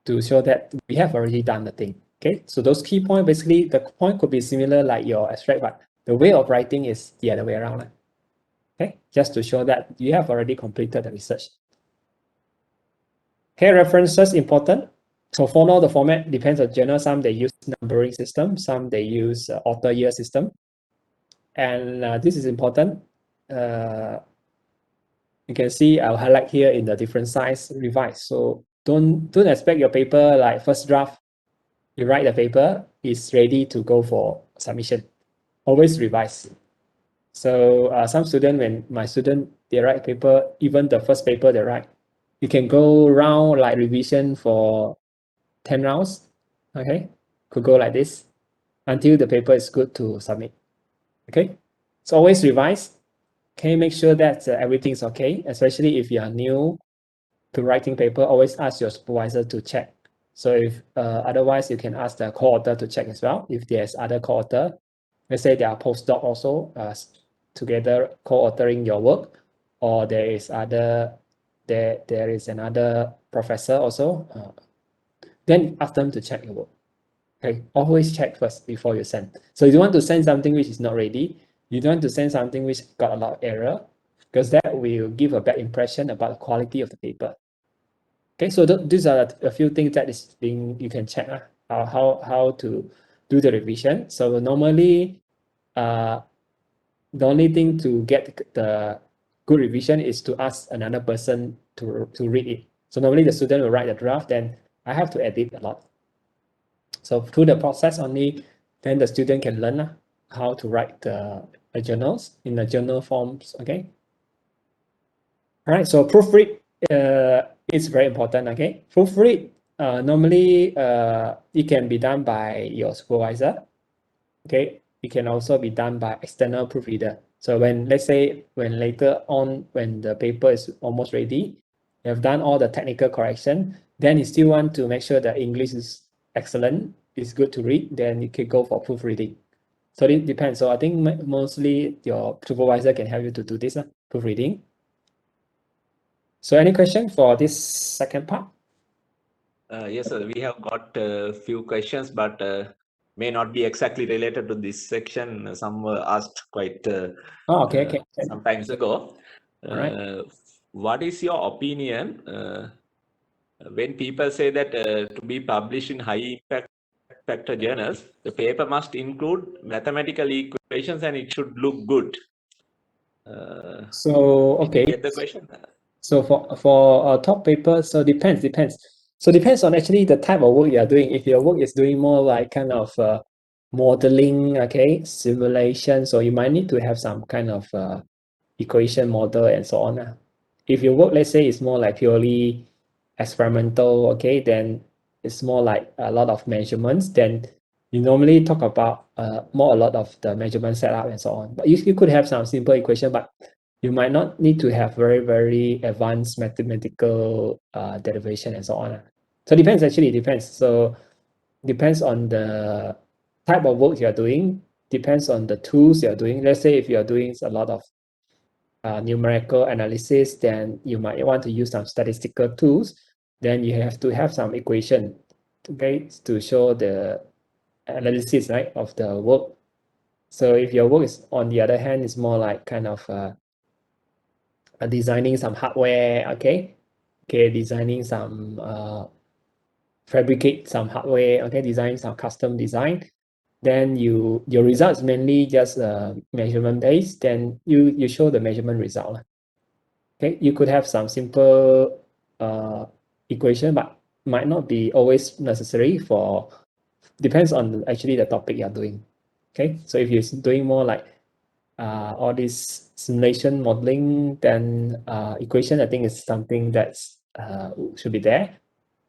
to show that we have already done the thing. Okay, so those key points, basically the point could be similar like your abstract, but the way of writing is the other way around. Okay, just to show that you have already completed the research. Okay, references important. So for now, the format depends on journal. Some they use numbering system, some they use author year system. And this is important. You can see I'll highlight here in the different size revise. So don't expect your paper like first draft, you write the paper is ready to go for submission. Always revise. So some student, when my student, they write paper, even the first paper they write, you can go round like revision for 10 rounds, okay? Could go like this until the paper is good to submit, okay? So always revise, okay? Make sure that everything is okay, especially if you are new to writing paper, always ask your supervisor to check. So if otherwise, you can ask the co-author to check as well. If there's other co-author, let's say they are postdoc also together co-authoring your work, or there is another professor also, then ask them to check your work. Okay, always check first before you send. So you don't want to send something which is not ready. You don't want to send something which got a lot of error, because that will give a bad impression about the quality of the paper. Okay, so these are a few things that is being you can check how to do the revision. So normally, the only thing to get the good revision is to ask another person to read it. So normally the student will write the draft, then I have to edit a lot. So through the process only, then the student can learn how to write the journals in the journal forms. Okay. All right. So proofread is very important. Okay. Proofread normally it can be done by your supervisor. Okay. It can also be done by external proofreader. So let's say later on when the paper is almost ready, you have done all the technical correction, then you still want to make sure that English is excellent, is good to read, then you can go for proofreading. So it depends. So I think mostly your supervisor can help you to do this, proofreading. So any question for this second part? Yes, sir. We have got a few questions, but may not be exactly related to this section. Some were asked quite Okay. some times ago. All right. What is your opinion when people say that to be published in high impact factor journals, the paper must include mathematical equations and it should look good? So Did you okay. get the question? So for a top paper, so depends. So depends on actually the type of work you are doing. If your work is doing more like kind of modeling, okay, simulation. So you might need to have some kind of equation model and so on. If your work, let's say, is more like purely experimental, okay, then it's more like a lot of measurements, then you normally talk about more a lot of the measurement setup and so on. But you could have some simple equation, but you might not need to have very, very advanced mathematical derivation and so on. So it depends, actually, it depends. So depends on the type of work you're doing, depends on the tools you're doing. Let's say if you're doing a lot of numerical analysis, then you might want to use some statistical tools. Then you have to have some equation, okay, to show the analysis, right, of the work. So if your work is, on the other hand, is more like kind of designing some hardware, okay, designing some fabricate some hardware, okay, design some custom design, then your results mainly just measurement based, then you show the measurement result. Okay, you could have some simple equation, but might not be always necessary for, depends on actually the topic you're doing. Okay, so if you're doing more like all this simulation modeling, then equation I think is something that's should be there.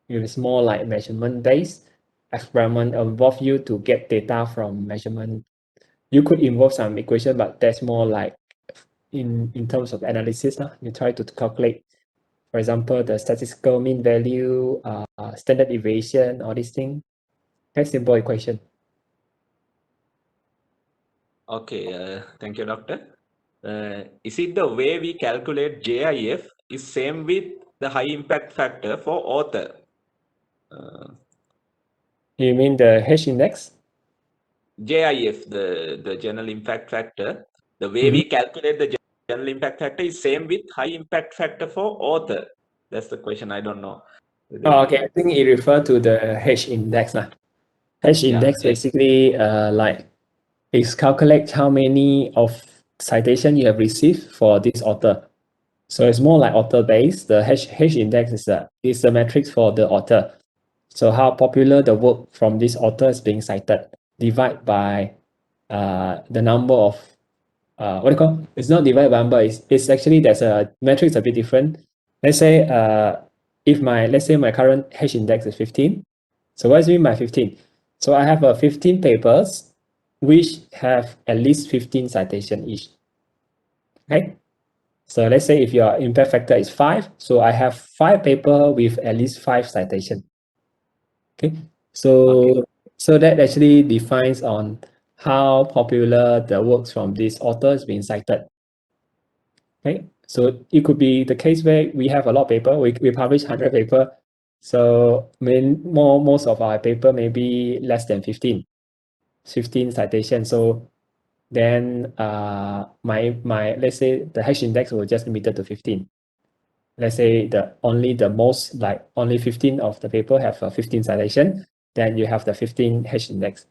If it's more like measurement based, experiment involve you to get data from measurement. You could involve some equation, but that's more like in terms of analysis. You try to calculate, for example, the statistical mean value, standard deviation, all these things. Very simple equation. Okay, thank you, Doctor. Is it the way we calculate JIF is same with the high impact factor for author? You mean the H index? JIF, the general impact factor, the way we calculate the general impact factor is same with high impact factor for author. That's the question. I don't know. Oh, okay, I think it refer to the H index. H index basically like it calculates how many of citation you have received for this author. So it's more like author based. The H index is the metrics for the author. So how popular the work from this author is being cited, divide by the number of what do you call? It's not divided by number. It's actually there's a metrics a bit different. Let's say if my, let's say my current H index is 15. So what does it mean by 15? So I have 15 papers which have at least 15 citation each. Okay. So let's say if your impact factor is 5, so I have 5 paper with at least 5 citation. Okay. So so that actually defines on how popular the works from this author is being cited. Okay. So it could be the case where we have a lot of paper, we publish 100 paper. So most of our paper maybe less than 15 citations. So then my let's say the H index will just limited to 15. Let's say the most, like only 15 of the paper have a 15 citation, then you have the 15 H index.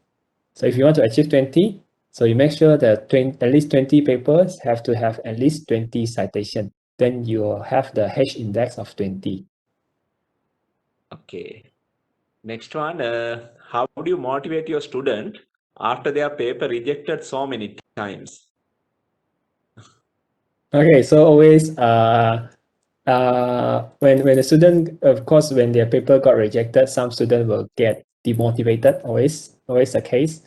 So if you want to achieve 20, so you make sure that at least 20 papers have to have at least 20 citation. Then you will have the H index of 20. Okay. Next one, how do you motivate your student after their paper rejected so many times? Okay, so always when the student, of course, when their paper got rejected, some student will get demotivated. Always the case.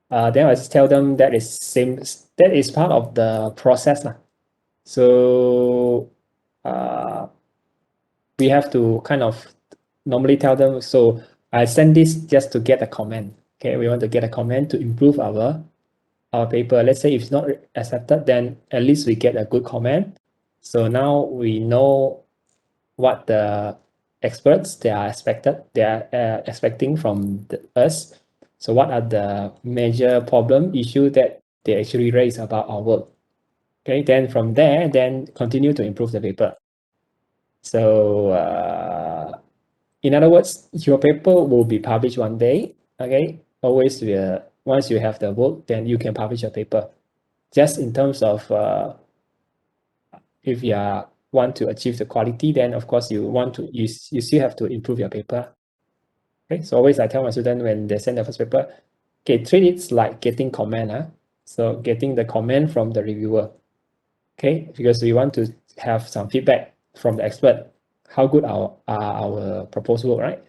Then I just tell them that is part of the process lah. So we have to kind of normally tell them, so I send this just to get a comment. Okay, we want to get a comment to improve our paper. Let's say if it's not accepted, then at least we get a good comment. So now we know what the experts they are expecting from us. So what are the major problem issue that they actually raise about our work? Okay, then from there, then continue to improve the paper. So in other words, your paper will be published one day. Okay, always once you have the work, then you can publish your paper. Just in terms of if you want to achieve the quality, then of course you still have to improve your paper. Okay, so always I tell my student when they send their first paper, okay, treat it like getting comment. So getting the comment from the reviewer. Okay, because we want to have some feedback from the expert. How good our proposed work, right?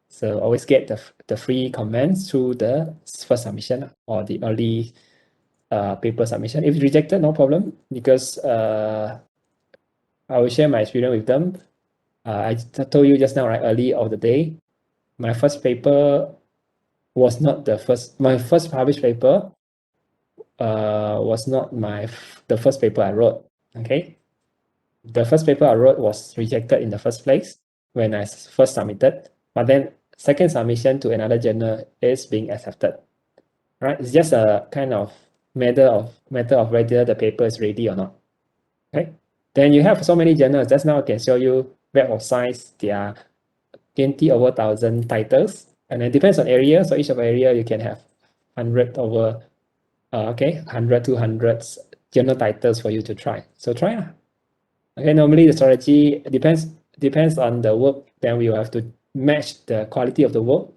So always get the free comments through the first submission or the early paper submission. If rejected, no problem, because I will share my experience with them. I told you just now, right, early of the day, my first paper was not the first. My first published paper was not the first paper I wrote. Okay, the first paper I wrote was rejected in the first place when I first submitted, but then second submission to another journal is being accepted. Right? It's just a kind of matter of whether the paper is ready or not. Okay. Then you have so many journals. Just now I can show you Web of Science. There are 20 over 1,000 titles, and it depends on area. So each of area you can have 100 over 100 to hundreds journal titles for you to try. So try lah. Okay, normally the strategy depends on the work. Then we will have to match the quality of the work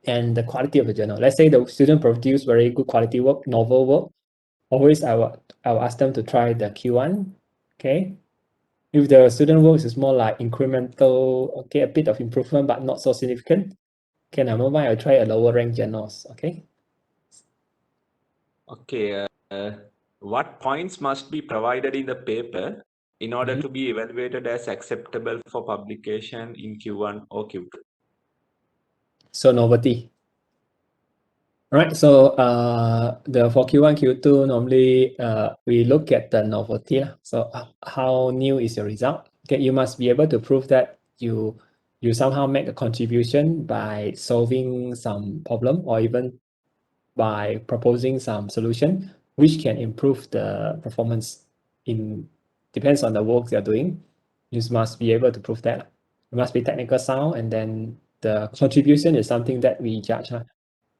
and the quality of the journal. Let's say the student produce very good quality work, novel work. Always I will ask them to try the Q1. Okay. If the student works is more like incremental, okay, a bit of improvement but not so significant, okay, never mind, I'll try a lower rank journals. Okay. Okay. What points must be provided in the paper in order to be evaluated as acceptable for publication in Q1 or Q2? So novelty. All right, so the for Q1, Q2, normally we look at the novelty. So how new is your result? Okay, you must be able to prove that you somehow make a contribution by solving some problem or even by proposing some solution which can improve the performance in depends on the work you're doing. You must be able to prove that. You must be technical sound, and then the contribution is something that we judge.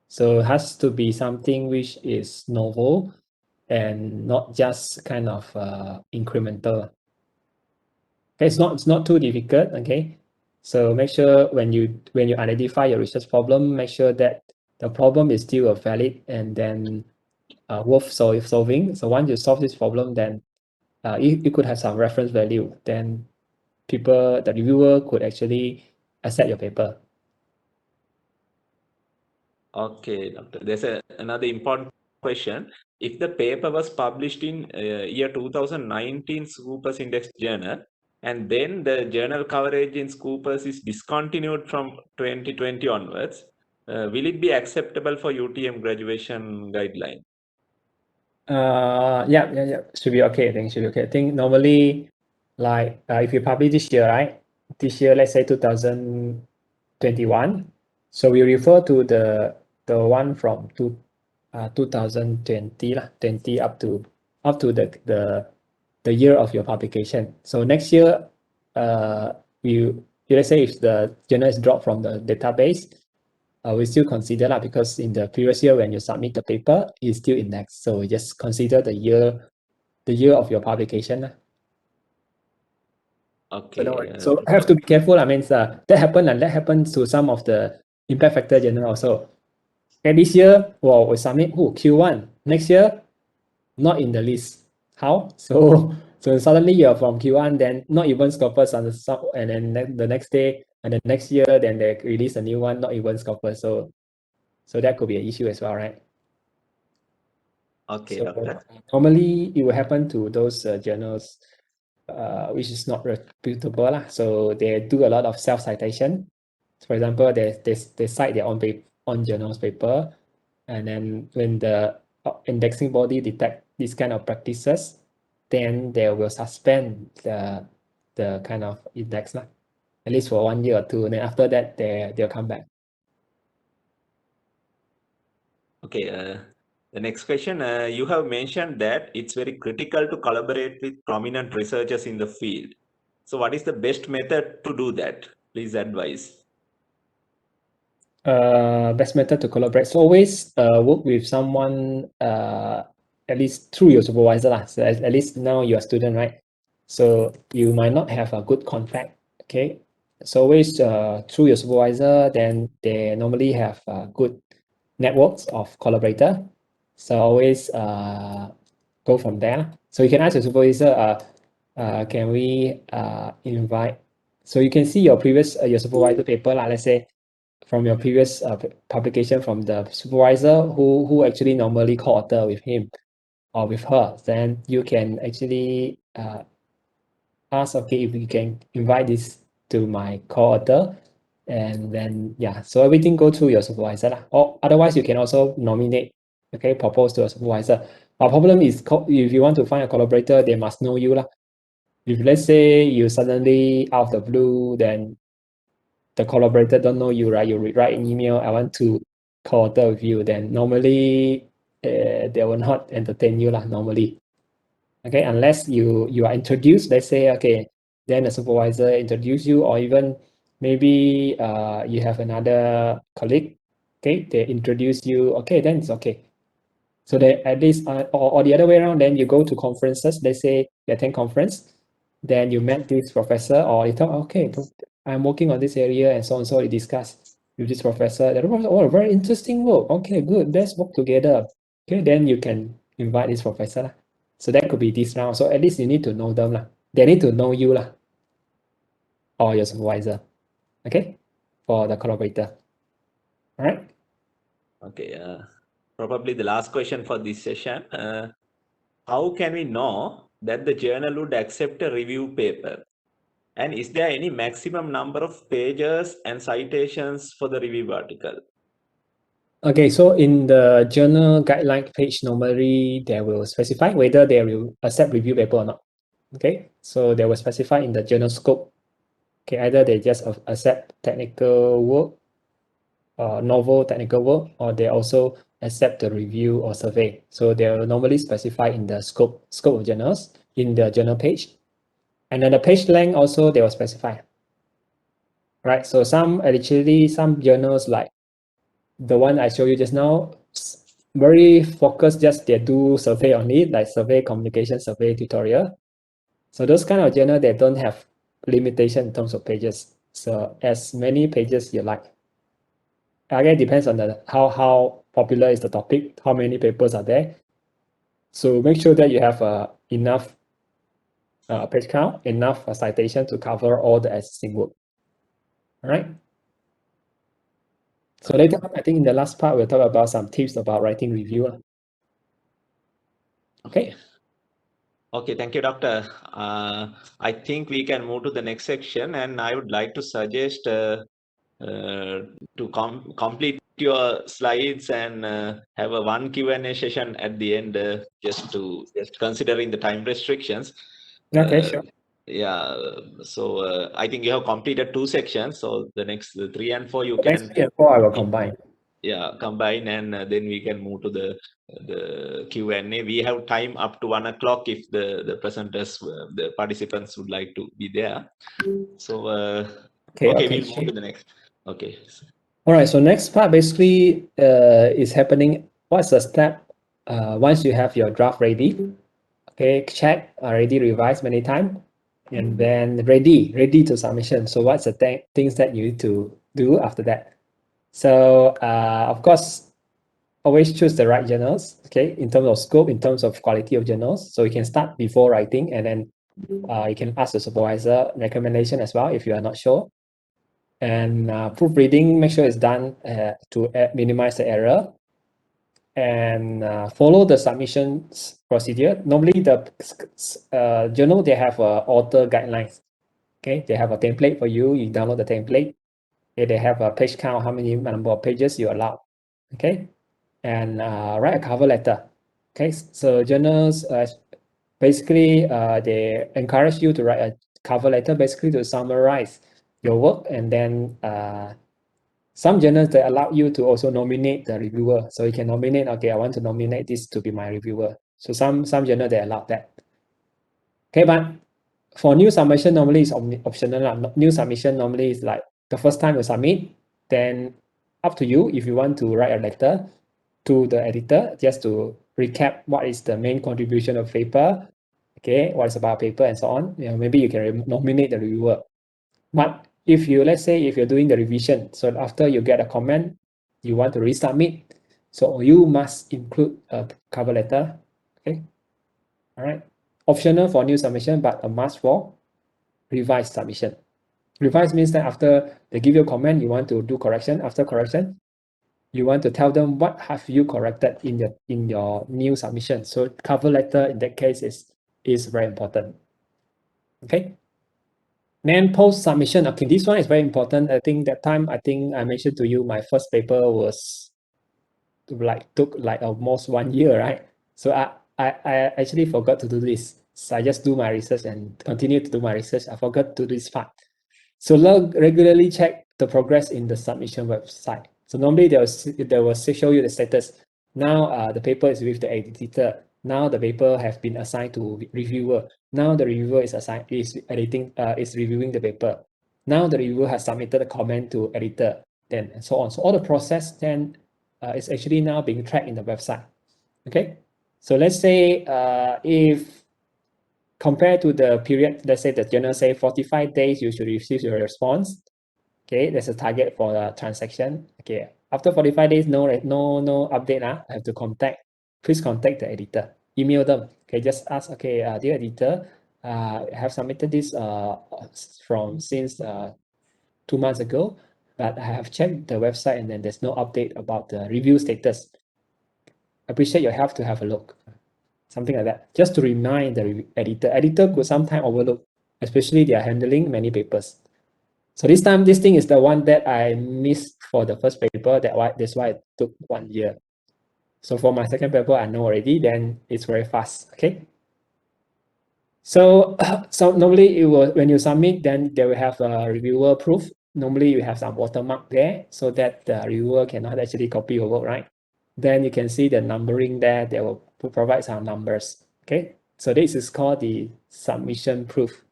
So it has to be something which is novel and not just kind of incremental. Okay, it's not too difficult. Okay, so make sure when you identify your research problem, make sure that the problem is still valid and then worth solving. So once you solve this problem, then you could have some reference value. Then the reviewer could actually accept your paper. Okay, doctor. There's another important question. If the paper was published in year 2019 Scoopers Index Journal, and then the journal coverage in Scoopers is discontinued from 2020 onwards, will it be acceptable for UTM graduation guideline? Yeah. Should be okay. I think should be okay. I think normally, like if you publish this year, right? This year, let's say 2021. So we refer to the one from 2020 lah, 20 up to the year of your publication. So next year, let's say if the journal is dropped from the database, we still consider lah, because in the previous year when you submit the paper, it's still indexed. So we just consider the year of your publication lah. Okay. So have to be careful. I mean, that happened, and that happens to some of the impact factor journal also. Okay, this year, well, we submit Q1. Next year, not in the list. How? So suddenly you're from Q1, then not even Scopus on the sub, and then the next day and the next year, then they release a new one, not even Scopus. So that could be an issue as well, right? Okay, So doctor. normally it will happen to those journals which is not reputable lah. So they do a lot of self-citation. For example, they cite their own journals paper, and then when the indexing body detect these kind of practices, then they will suspend the kind of index lah, at least for 1 year or two, and then after that they'll come back. Okay. The next question, you have mentioned that it's very critical to collaborate with prominent researchers in the field. So what is the best method to do that? Please advise. Best method to collaborate. So always work with someone at least through your supervisor lah. So at least now you're a student, right? So you might not have a good contact. Okay. So always through your supervisor, then they normally have good networks of collaborator. So always go from there. So you can ask your supervisor, can we invite? So you can see your previous your supervisor paper, let's say from your previous publication from the supervisor who actually normally co-author with him or with her. Then you can actually ask, okay, if you can invite this to my co-author, and then yeah, so everything go through your supervisor lah. Or otherwise you can also nominate, okay, propose to a supervisor. Our problem is if you want to find a collaborator, they must know you lah. If let's say you suddenly out of the blue, then the collaborator don't know you, right? You write an email, I want to co-author with you, then normally they will not entertain you lah normally. Okay, unless you are introduced, let's say, okay, then the supervisor introduce you, or even maybe you have another colleague, okay, they introduce you, okay, then it's okay. So that at least, or the other way around, then you go to conferences, let's say you attend conference, then you met this professor, or you thought, okay, I'm working on this area and so on, so you discuss with this professor, that was, oh, very interesting work, okay, good, let's work together. Okay, then you can invite this professor lah. So that could be this round. So at least you need to know them lah. They need to know you lah, or your supervisor. Okay, for the collaborator. All right. Okay. Probably the last question for this session. How can we know that the journal would accept a review paper? And is there any maximum number of pages and citations for the review article? Okay, so in the journal guideline page, normally they will specify whether they will accept review paper or not. Okay, so they will specify in the journal scope. Okay, either they just accept technical work, novel technical work, or they also accept the review or survey. So they will normally specify in the scope of journals in the journal page. And then the page length also they will specify. Right, so some journals like the one I showed you just now, very focused, just they do survey on it, like survey communication, survey tutorial. So those kind of journal, they don't have limitation in terms of pages. So as many pages you like. Again, depends on the how popular is the topic, how many papers are there. So make sure that you have enough page count, enough citation to cover all the existing work. All right. So later on, I think in the last part, we'll talk about some tips about writing review. Okay. Okay, thank you, Doctor. I think we can move to the next section, and I would like to suggest to complete your slides and have a one Q&A session at the end, just considering the time restrictions. Okay, sure. Yeah, so I think you have completed 2 sections, so the next 3 and 4 you Next can 3 and 4 I will combine. yeah, combine, and then we can move to the Q&A. We have time up to 1 o'clock if the presenters, the participants would like to be there. So okay, we'll move to the next. Okay. All right, so next part basically is happening. What's the step once you have your draft ready? Okay, check, already revised many times, and then ready to submission. So what's the things that you need to do after that? So of course, always choose the right journals, okay, in terms of scope, in terms of quality of journals. So you can start before writing, and then you can ask the supervisor recommendation as well if you are not sure. And proofreading, make sure it's done to minimize the error. And follow the submissions procedure. Normally the journal, they have author guidelines. Okay, they have a template for you. You download the template. Okay, they have a page count, how many number of pages you allow. Okay, and write a cover letter. Okay, so journals basically they encourage you to write a cover letter, basically to summarize your work, and then some journals they allow you to also nominate the reviewer. So you can nominate, okay, I want to nominate this to be my reviewer. So some journal they allow that. Okay, but for new submission, normally it's optional. New submission normally is like the first time you submit, then up to you if you want to write a letter to the editor just to recap what is the main contribution of paper, okay, what is about paper and so on. You know, maybe you can nominate the reviewer. But if you, let's say, if you're doing the revision, so after you get a comment, you want to resubmit, So you must include a cover letter. Okay. All right. Optional for new submission, but a must for revised submission. Revise means that after they give you a comment, you want to do correction. After correction, you want to tell them what have you corrected in your new submission. So cover letter in that case is very important. Okay. Then post submission. Okay, this one is very important. I think that time I mentioned to you my first paper was took like almost 1 year, right? So I actually forgot to do this. So I just do my research and continue to do my research. I forgot to do this part. So regularly check the progress in the submission website. So normally they will show you the status. Now the paper is with the editor. Now the paper has been assigned to reviewer. Now the reviewer is reviewing the paper. Now the reviewer has submitted a comment to editor. Then and so on. So all the process then is actually now being tracked in the website. Okay. So let's say if compared to the period, let's say the journal say 45 days, you should receive your response. Okay, there's a target for the transaction. Okay, after 45 days, no update. I have to please contact the editor. Email them. Okay, just ask, okay, dear editor, I have submitted this since 2 months ago, but I have checked the website and then there's no update about the review status. Appreciate your help to have a look. Something like that, just to remind the editor. Editor could sometimes overlook, especially they are handling many papers. So this thing is the one that I missed for the first paper. That's why it took 1 year. So for my second paper, I know already. Then it's very fast. Okay. So normally when you submit, then they will have a reviewer proof. Normally you have some watermark there so that the reviewer cannot actually copy your work, right? Then you can see the numbering there. They will provide some numbers. Okay. So this is called the submission proof.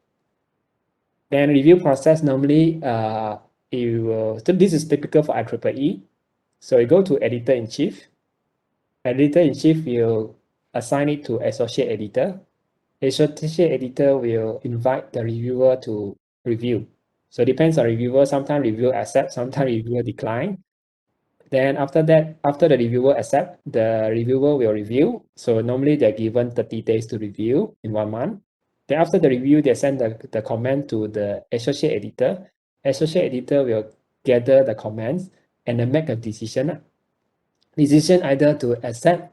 Then review process normally so this is typical for IEEE. So you go to editor-in-chief. Editor-in-chief will assign it to associate editor. Associate editor will invite the reviewer to review. So it depends on reviewer. Sometimes reviewer accept, sometimes reviewer decline. Then after that, after the reviewer accept, the reviewer will review. So normally they're given 30 days to review in 1 month. Then after the review, they send the comment to the associate editor. Associate editor will gather the comments and then make a decision. Decision either to accept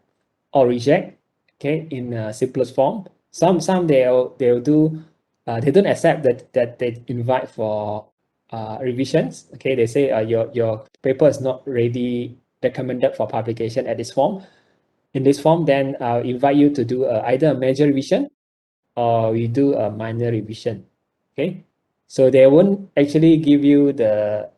or reject, okay, in a simplest form. Some they'll do they don't accept that they invite for revisions. Okay, they say your paper is not ready recommended for publication at this form. In this form, then I'll invite you to do either a major revision or we do a minor revision. Okay, so they won't actually give you the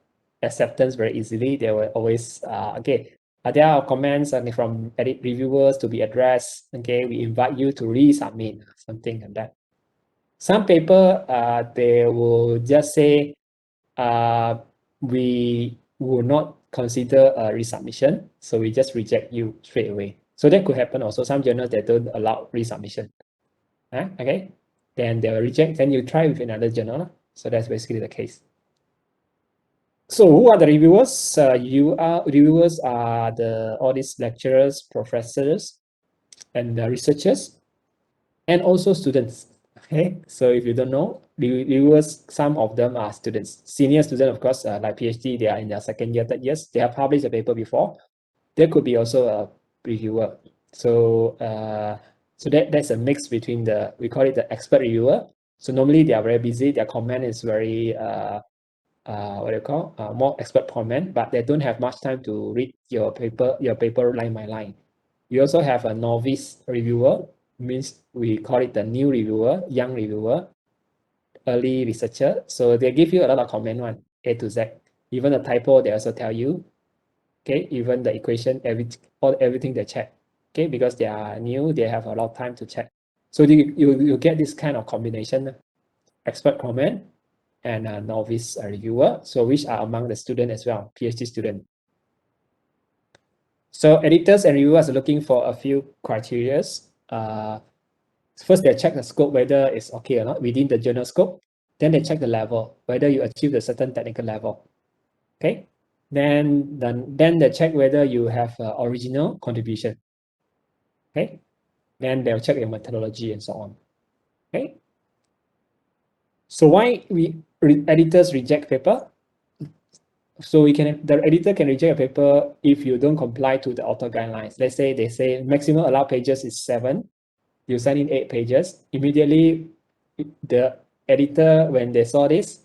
acceptance very easily. They will always okay. There are comments from edit reviewers to be addressed. Okay, we invite you to resubmit something like that. Some paper they will just say we will not consider a resubmission, so we just reject you straight away. So that could happen also. Some journals they don't allow resubmission. Okay, then they will reject. Then you try with another journal. So that's basically the case. So who are the reviewers? Reviewers are all these lecturers, professors, and the researchers, and also students. Okay, so if you don't know, reviewers, some of them are students. Senior student, of course, like PhD, they are in their second year, third years. They have published a paper before. There could be also a reviewer. So that's a mix between we call it the expert reviewer. So normally they are very busy. Their comment is very more expert comment, but they don't have much time to read your paper line by line. You also have a novice reviewer, means we call it the new reviewer, young reviewer, early researcher. So they give you a lot of comment one, A to Z. Even the typo, they also tell you. Okay, even the equation, everything they check. Okay, because they are new, they have a lot of time to check. So you get this kind of combination, expert comment and a novice reviewer, so which are among the student as well, PhD student. So editors and reviewers are looking for a few criteria. First, they check the scope, whether it's okay or not within the journal scope. Then they check the level, whether you achieve a certain technical level. Okay. then they check whether you have original contribution. Okay, then they'll check your methodology and so on. Okay, so why editors reject paper? So the editor can reject a paper if you don't comply to the author guidelines. Let's say they say maximum allowed pages is 7, you send in 8 pages. Immediately, the editor, when they saw this,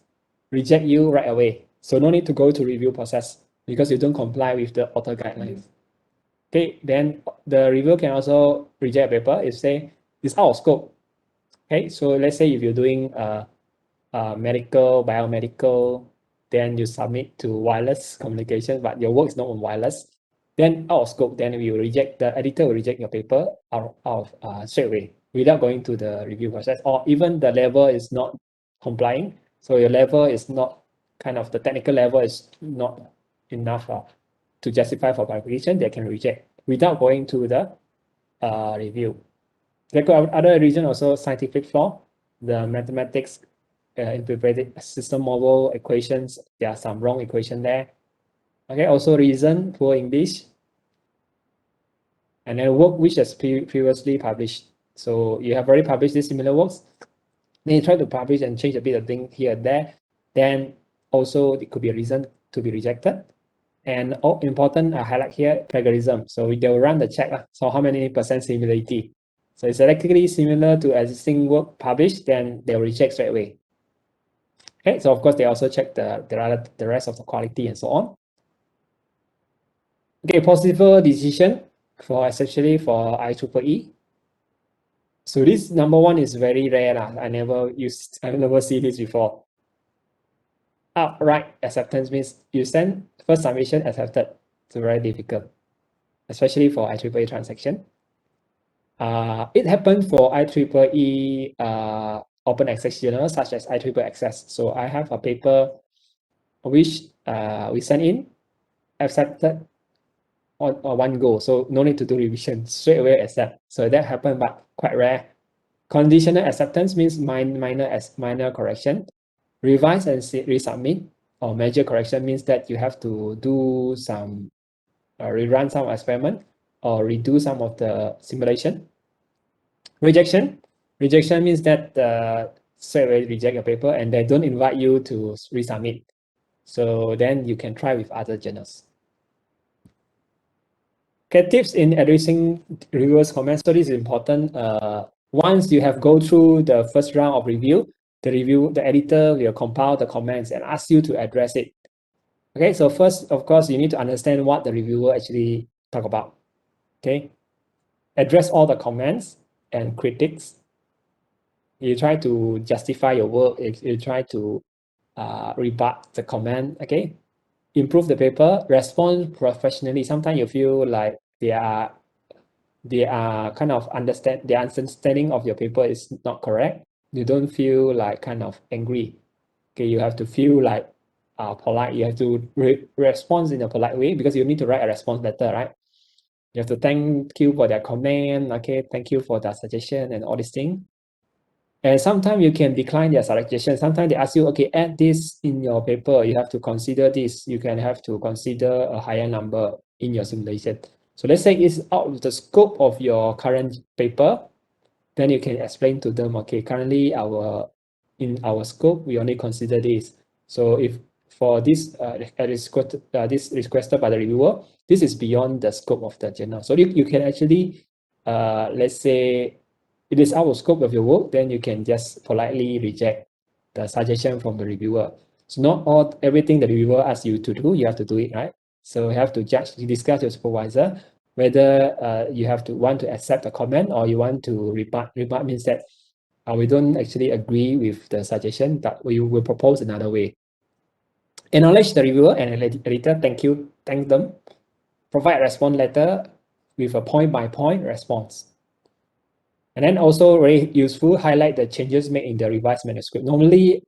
reject you right away. So no need to go to review process because you don't comply with the author guidelines. Okay, then the reviewer can also reject a paper if say it's out of scope. Okay, so let's say if you're doing medical, biomedical, then you submit to wireless communication, but your work is not on wireless, then out of scope, then we will reject, the editor will reject your paper out straight away without going to the review process, or even the level is not complying. So your level is not kind of, the technical level is not enough to justify for publication, they can reject without going to the review. There could other reason also scientific flaw, the mathematics interpreted system model equations, there are some wrong equation there. Okay, also reason poor English, and then work which has previously published. So you have already published these similar works, then you try to publish and change a bit of thing here and there, then also it could be a reason to be rejected. And important highlight here, plagiarism. So they will run the check. So how many percent similarity? So it's exactly similar to existing work published, then they'll reject straight away. Okay, so of course they also check the rest of the quality and so on. Okay, possible decision for especially for IEEE. So this number one is very rare. I never see this before. Outright acceptance means you send first submission accepted. It's very difficult, especially for IEEE transaction. It happened for IEEE open access journals such as IEEE Access. So I have a paper which we sent in, accepted on one go. So no need to do revision, straight away accept. So that happened, but quite rare. Conditional acceptance means minor correction. Revise and resubmit or major correction means that you have to do some rerun some experiment or redo some of the simulation. Rejection means that straight away reject your paper and they don't invite you to resubmit. So then you can try with other journals. Okay, tips in addressing reviewers' comments. So this is important. Once you have go through the first round of review, the editor will compile the comments and ask you to address it. Okay, so first, of course, you need to understand what the reviewer actually talk about. Okay, address all the comments and critics. You try to justify your work. You try to rebut the comment. Okay, improve the paper. Respond professionally. Sometimes you feel like they are kind of their understanding of your paper is not correct. You don't feel like kind of angry. Okay, you have to feel like polite. You have to respond in a polite way because you need to write a response letter, right? You have to thank you for their comment. Okay, thank you for their suggestion and all these things. And sometimes you can decline their suggestion. Sometimes they ask you, okay, add this in your paper. You have to consider this. You can have to consider a higher number in your simulation. So let's say it's out of the scope of your current paper, then you can explain to them, okay, currently in our scope, we only consider this. So if for this this requested by the reviewer, this is beyond the scope of the journal. So you can actually, let's say it is out of scope of your work, then you can just politely reject the suggestion from the reviewer. So not everything the reviewer asks you to do, you have to do it, right? So you have to discuss your supervisor whether you have to want to accept a comment or you want to rebut. Rebut means that we don't actually agree with the suggestion, but we will propose another way. Acknowledge the reviewer and editor, thank them. Provide a response letter with a point-by-point response. And then also very useful, highlight the changes made in the revised manuscript. Normally,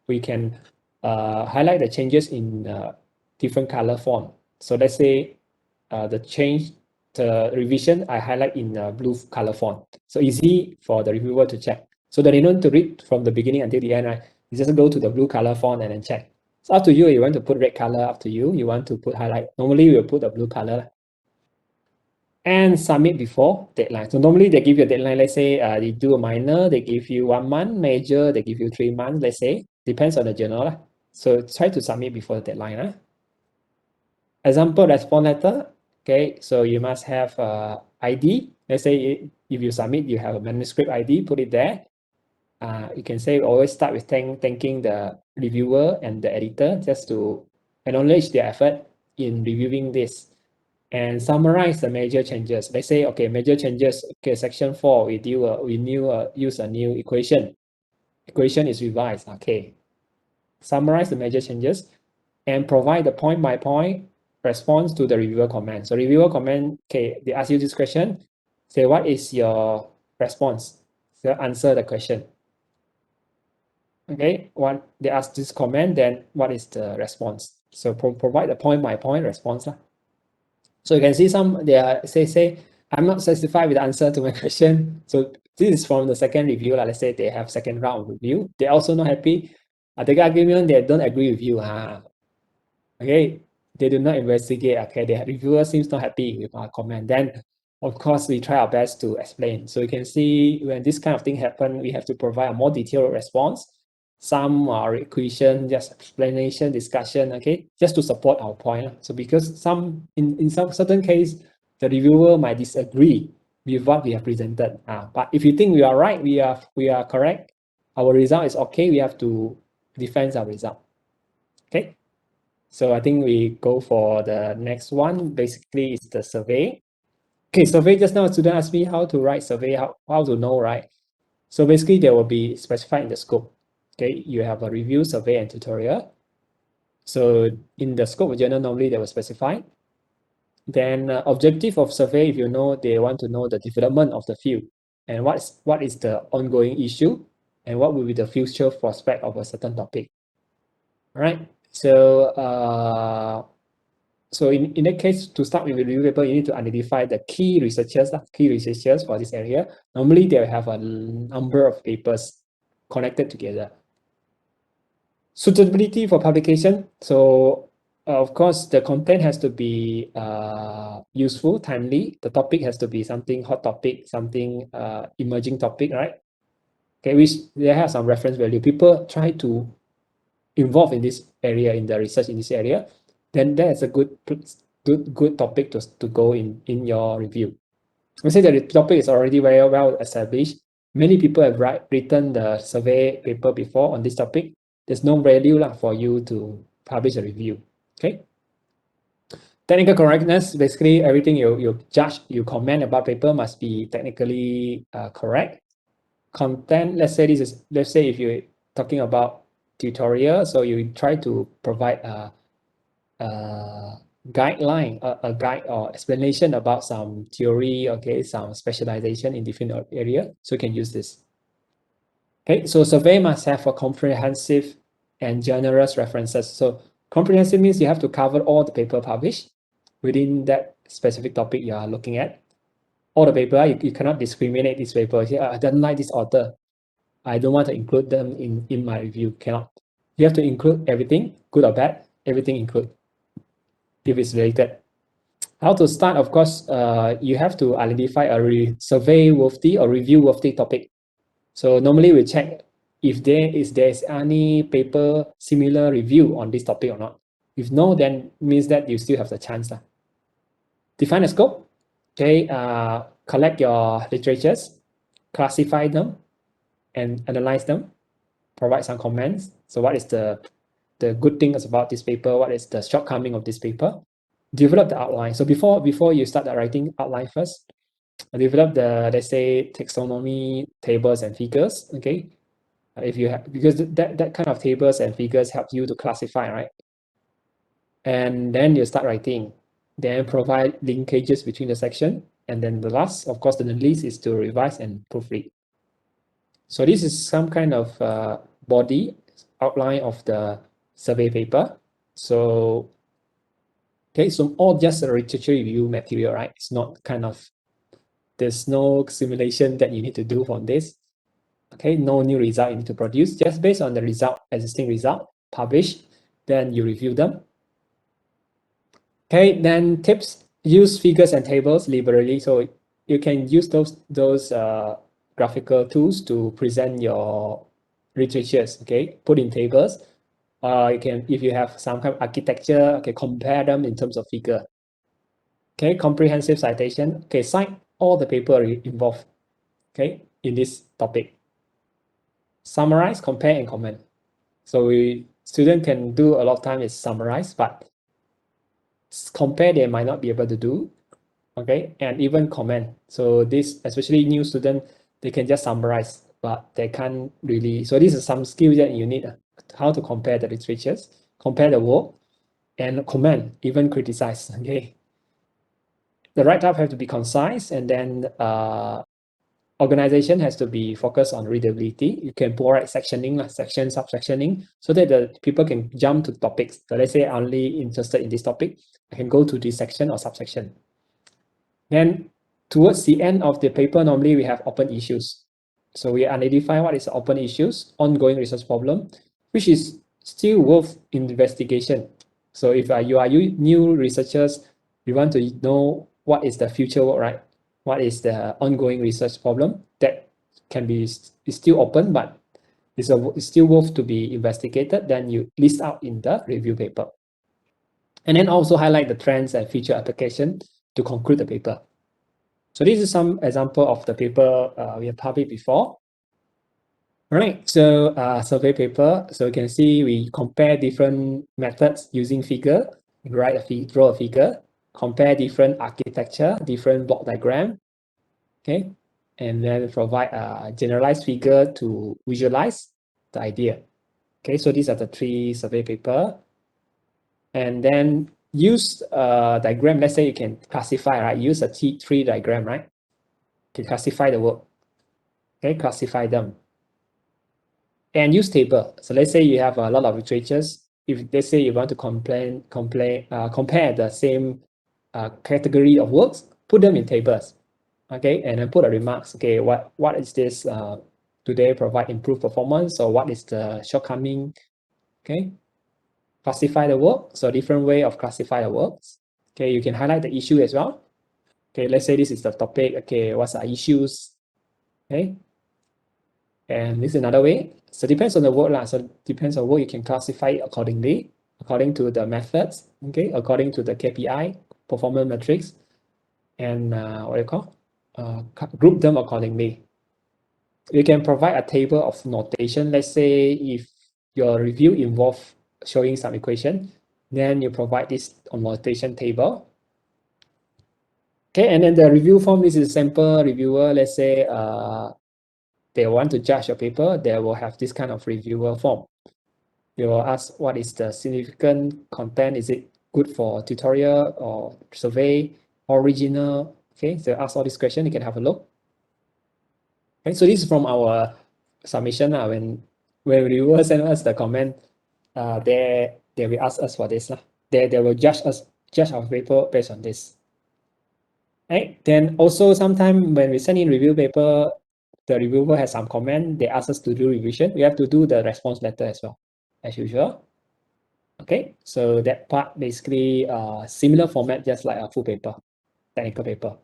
we can highlight the changes in different color font. So let's say the revision, I highlight in blue color font. So easy for the reviewer to check. So that they don't need to read from the beginning until the end, right? You just go to the blue color font and then check. It's up to you. You want to put red color, up to you. You want to put highlight. Normally, we'll put a blue color. And submit before deadline. So normally they give you a deadline. Let's say you do a minor, they give you 1 month. Major, they give you 3 months. Let's say depends on the journal. So try to submit before the deadline. Example response letter. Okay, so you must have ID. Let's say if you submit, you have a manuscript ID. Put it there. You can say always start with thanking the reviewer and the editor just to acknowledge their effort in reviewing this and summarize the major changes. Let's say, okay, major changes. Okay, section 4, we use a new equation. Equation is revised. Okay, summarize the major changes and provide the point-by-point response to the reviewer comment. So reviewer comment, okay, they ask you this question. Say, what is your response? So answer the question. Okay, what they ask this comment, then what is the response? So provide a point-by-point response. So you can see some, they are say, I'm not satisfied with the answer to my question. So this is from the second review. Let's say they have second round review. They're also not happy. The argument, they don't agree with you. Okay, they do not investigate. Okay, the reviewer seems not happy with our comment. Then, of course, we try our best to explain. So you can see when this kind of thing happen, we have to provide a more detailed response. Some are question, just explanation, discussion, okay, just to support our point. So because in some certain case, the reviewer might disagree with what we have presented. But if you think we are right, we are correct, our result is okay, we have to defend our result. Okay. So I think we go for the next one. Basically, it's the survey. Okay, survey, just now a student asked me how to write survey, how to know, right? So basically, there will be specified in the scope. Okay, you have a review, survey, and tutorial. So in the scope of journal, normally they will specify. Then objective of survey, if you know, they want to know the development of the field and what is the ongoing issue and what will be the future prospect of a certain topic. All right. So in that case, to start with the review paper, you need to identify the key researchers for this area. Normally, they will have a number of papers connected together. Suitability for publication. So, of course, the content has to be useful, timely. The topic has to be something hot topic, something emerging topic, right? Okay, which they have some reference value. People try to involve in this area, in the research in this area, then that's a good topic to go in your review. Let's say the topic is already very well established. Many people have written the survey paper before on this topic. There's no value for you to publish a review. Okay. Technical correctness, basically everything you judge, you comment about paper must be technically correct. Content, let's say if you're talking about tutorial, so you try to provide a guideline, a guide or explanation about some theory, okay, some specialization in different area. So you can use this. Okay, so survey must have a comprehensive and generous references. So comprehensive means you have to cover all the paper published within that specific topic you are looking at. All the paper, you cannot discriminate this paper. I don't like this author. I don't want to include them in my review. Cannot. You have to include everything, good or bad, everything include if it's related. How to start? Of course, you have to identify a survey worthy or review worthy topic. So normally we check if there's any paper similar review on this topic or not. If no, then means that you still have the chance. Define a scope. Okay, collect your literatures, classify them, and analyze them. Provide some comments. So what is the good things about this paper? What is the shortcoming of this paper? Develop the outline. So before you start the writing outline first, develop the, let's say, taxonomy tables and figures. Okay, if you have, because that kind of tables and figures help you to classify, right? And then you start writing. Then provide linkages between the section, and then the last, of course, the least is to revise and proofread. So this is some kind of body outline of the survey paper. So okay, so all just a literature review material, right? It's not kind of, there's no simulation that you need to do from this. Okay, no new result you need to produce, just based on the result, existing result, publish, then you review them. Okay, then tips, use figures and tables liberally. So you can use those graphical tools to present your literatures, okay, put in tables. You can, if you have some kind of architecture, okay, compare them in terms of figure. Okay, comprehensive citation, okay, cite all the paper involved, okay, in this topic. Summarize, compare, and comment. So student can do a lot of time is summarize, but compare they might not be able to do, okay, and even comment. So this, especially new student, they can just summarize, but they can't really. So this is some skill that you need, how to compare the literatures, compare the work, and comment, even criticize, okay. The write-up have to be concise, and then organization has to be focused on readability. You can provide sectioning, section, subsectioning, so that the people can jump to topics. So let's say I'm only interested in this topic, I can go to this section or subsection. Then towards the end of the paper, normally we have open issues. So we identify what is open issues, ongoing research problem, which is still worth investigation. So if you are new researchers, you want to know what is the future work, right? What is the ongoing research problem that can be is still open, but it's still worth to be investigated, then you list out in the review paper. And then also highlight the trends and future application to conclude the paper. So this is some example of the paper we have published before. All right, so survey paper. So you can see we compare different methods using figure, draw a figure, compare different architecture, different block diagram, okay, and then provide a generalized figure to visualize the idea. Okay, so these are the 3 survey paper. And then use a diagram. Let's say you can classify, right? Use a tree diagram, right? To classify the work. Okay, classify them. And use table. So let's say you have a lot of literatures. If let's say you want to compare the same category of works, put them in tables. Okay, and then put a remarks. Okay, what is this? Do they provide improved performance, or what is the shortcoming? Okay, classify the work. So different way of classify the works. Okay, you can highlight the issue as well. Okay, let's say this is the topic. Okay, what's the issues? Okay, and this is another way. So depends on the work lah. So depends on what you can classify it accordingly, according to the methods. Okay, according to the KPI, performance metrics, and what do you call? Group them accordingly. You can provide a table of notation. Let's say if your review involve showing some equation, then you provide this notation table. Okay, and then the review form, this is sample reviewer. Let's say they want to judge your paper, they will have this kind of reviewer form. They will ask what is the significant content, is it good for tutorial or survey, original? Okay, so ask all these questions, you can have a look. Okay, so this is from our submission. When reviewers send us the comment, they will ask us for this. They will judge our paper based on this. Right? Then also sometimes when we send in review paper, the reviewer has some comment, they ask us to do revision. We have to do the response letter as well, as usual. Okay, so that part basically similar format, just like a full paper, technical paper.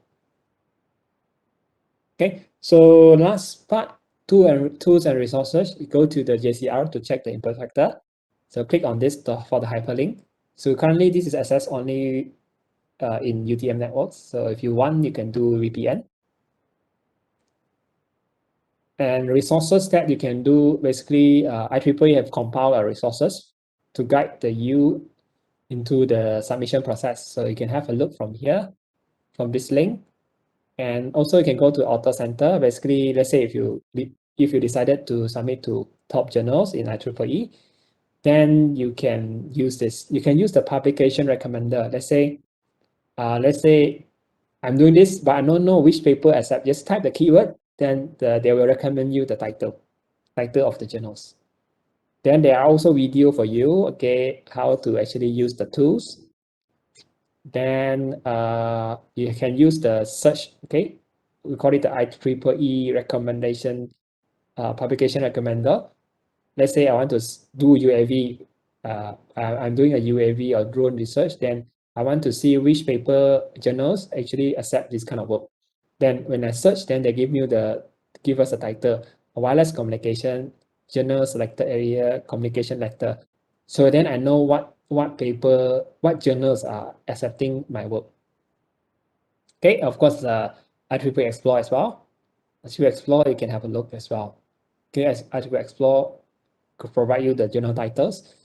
Okay, so last part, tools and resources. You go to the JCR to check the input factor. So click on this for the hyperlink. So currently this is accessed only in UTM networks. So if you want, you can do VPN. And resources that you can do, basically IEEE have compiled resources to guide you into the submission process. So you can have a look from here, from this link. And also you can go to Author Center. Basically, let's say if you decided to submit to top journals in IEEE, then you can use this. You can use the publication recommender. Let's say I'm doing this, but I don't know which paper accept. Just type the keyword, then they will recommend you the title of the journals. Then there are also video for you, okay, how to actually use the tools. Then you can use the search, okay, we call it the IEEE recommendation publication recommender. Let's say I want to do UAV, I'm doing a UAV or drone research, then I want to see which paper journals actually accept this kind of work. Then when I search, then they give us a title, wireless communication, journal selected area, communication letter. So then I know what journals are accepting my work. Okay, of course, IEEE Explore as well. As you explore, you can have a look as well. Okay, as IEEE Explore could provide you the journal titles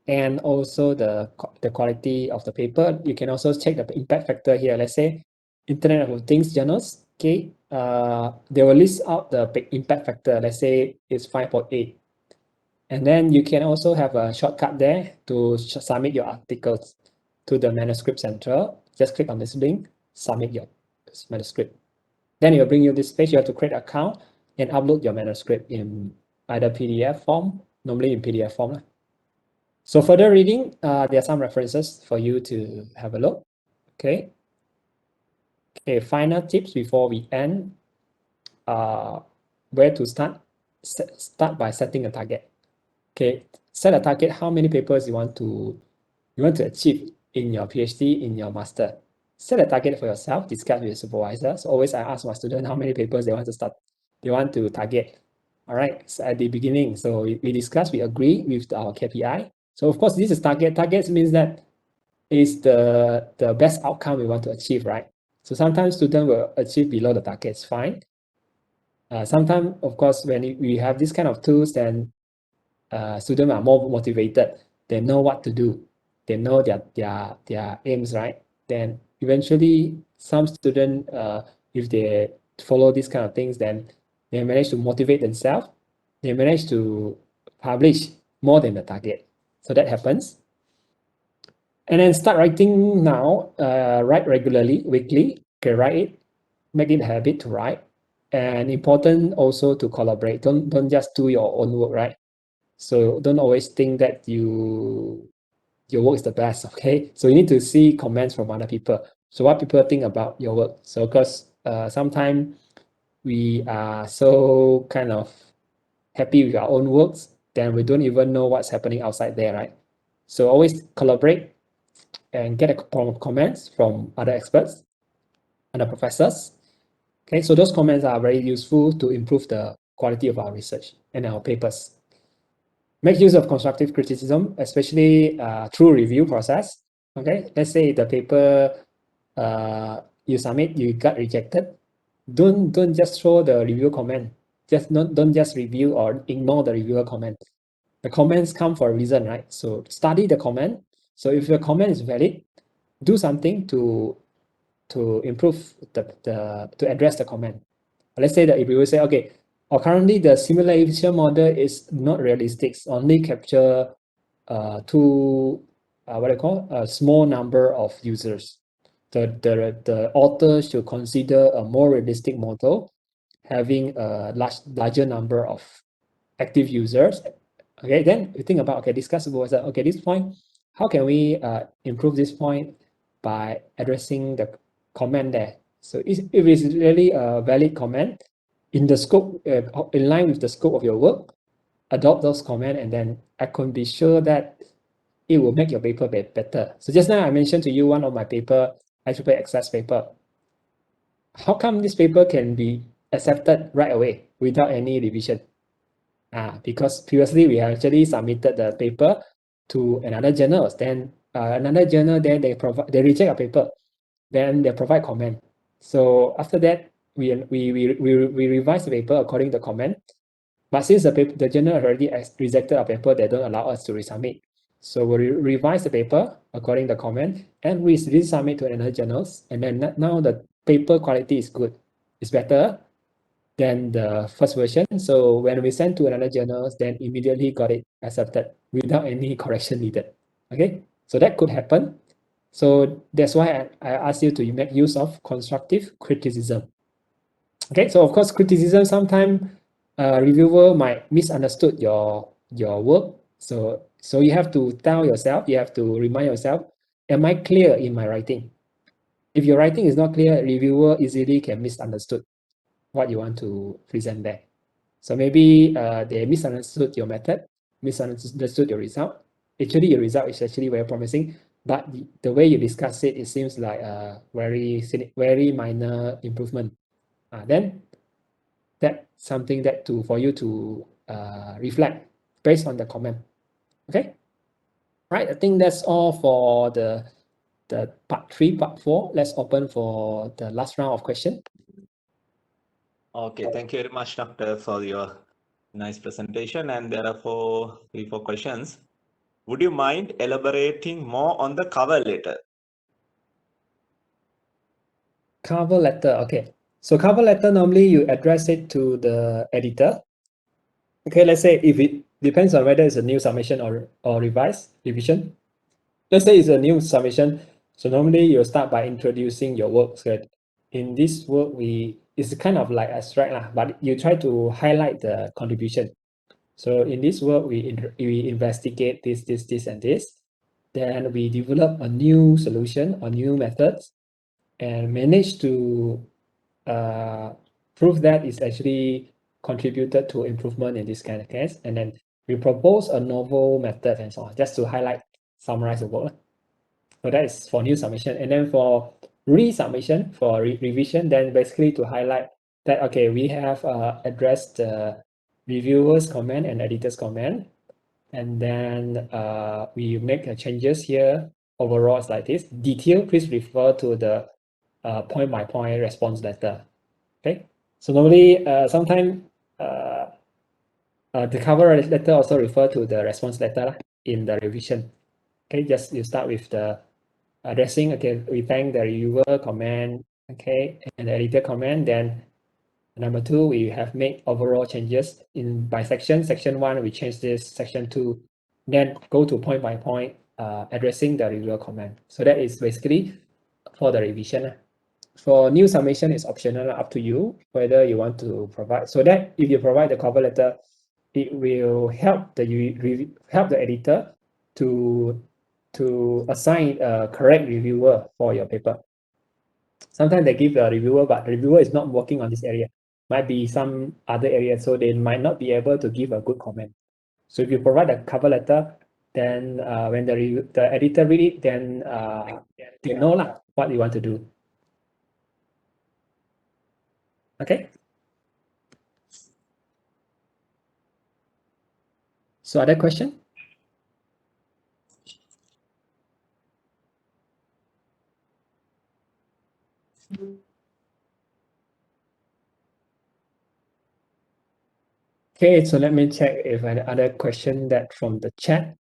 and also the quality of the paper. You can also check the impact factor here. Let's say Internet of Things journals. Okay, they will list out the impact factor. Let's say it's 5.8. And then you can also have a shortcut there to submit your articles to the manuscript central. Just click on this link, submit your manuscript. Then it will bring you this page. You have to create an account and upload your manuscript in either PDF form, normally in PDF form. So further reading, there are some references for you to have a look. Okay. Okay, final tips before we end. Where to start? Start by setting a target. Okay, set a target how many papers you want to achieve in your PhD, in your master. Set a target for yourself, discuss with your supervisor. So always I ask my students how many papers they want to target. All right, so at the beginning, so we discuss, we agree with our KPI. So of course, this is target. Targets means that is the best outcome we want to achieve, right? So sometimes students will achieve below the target, it's fine. Sometimes, of course, when we have this kind of tools, then students are more motivated. They know what to do. They know their aims, right? Then eventually, some students, if they follow these kind of things, then they manage to motivate themselves. They manage to publish more than the target. So that happens. And then start writing now. Write regularly, weekly. Okay, write it. Make it a habit to write. And important also to collaborate. Don't just do your own work, right? So don't always think that your work is the best, okay? So you need to see comments from other people. So what people think about your work. So because sometimes we are so kind of happy with our own works, then we don't even know what's happening outside there, right? So always collaborate and get comments from other experts and the professors. Okay, so those comments are very useful to improve the quality of our research and our papers. Make use of constructive criticism, especially through review process. Okay, let's say the paper you submit, you got rejected. Don't just throw the review comment. Don't just review or ignore the reviewer comment. The comments come for a reason, right? So study the comment. So if your comment is valid, do something to improve to address the comment. Let's say that if we will say, okay, or currently the simulation model is not realistic, only capture what I call a small number of users. The author should consider a more realistic model, having a larger number of active users. Okay, then you think about, okay, discuss about, okay, this point, how can we improve this point by addressing the comment there? So if it's really a valid comment in the scope, in line with the scope of your work, adopt those comments, and then I can be sure that it will make your paper better. So just now I mentioned to you one of my paper, IEEE Access paper. How come this paper can be accepted right away without any revision? Because previously we actually submitted the paper to another journal. Then another journal, then they reject our paper. Then they provide comment. So after that, we revise the paper according to the comment. But since the journal already rejected our paper, they don't allow us to resubmit. So we revise the paper according to the comment and we resubmit to another journals. And then now the paper quality is good. It's better than the first version. So when we send to another journals, then immediately got it accepted without any correction needed. Okay, so that could happen. So that's why I asked you to make use of constructive criticism. Okay, so of course, criticism sometimes reviewer might misunderstood your work. So you have to tell yourself, you have to remind yourself, am I clear in my writing? If your writing is not clear, reviewer easily can misunderstood what you want to present there. So maybe they misunderstood your method, misunderstood your result. actually your result is actually very promising, but the way you discuss it, it seems like a very minor improvement. Then that's something that for you to reflect based on the comment. Okay, right. I think that's all for the part 3, part 4. Let's open for the last round of question. Okay, thank you very much, Doctor, for your nice presentation. And there are three, four questions. Would you mind elaborating more on the cover letter? Cover letter, okay. So cover letter, normally you address it to the editor. Okay, let's say if it depends on whether it's a new submission or revision. Let's say it's a new submission. So normally you'll start by introducing your work. So in this work, it's kind of like abstract lah, but you try to highlight the contribution. So in this work, we investigate this, and this. Then we develop a new solution or new methods and manage to prove that it's actually contributed to improvement in this kind of case. And then we propose a novel method and so on, just to highlight, summarize the work. So that is for new submission. And then for resubmission, for revision, then basically to highlight that, okay, we have addressed the reviewer's comment and editor's comment. And then we make changes here. Overall, it's like this. Detail, please refer to the point-by-point response letter. Okay. So normally, sometimes the cover letter also refer to the response letter in the revision. Okay, just you start with the addressing. Okay, we thank the reviewer comment. Okay, and the editor comment. Then number 2, we have made overall changes in by section. Section 1, we change this. Section 2, then go to point by point addressing the reviewer comment. So that is basically for the revision. For new submission, it's optional, up to you whether you want to provide. So that if you provide the cover letter, it will help the editor to assign a correct reviewer for your paper. Sometimes they give a reviewer, but the reviewer is not working on this area. Might be some other area, so they might not be able to give a good comment. So if you provide a cover letter, then when the editor read it, then they know lah what you want to do. Okay. So other question? Okay, so let me check if any other question that from the chat.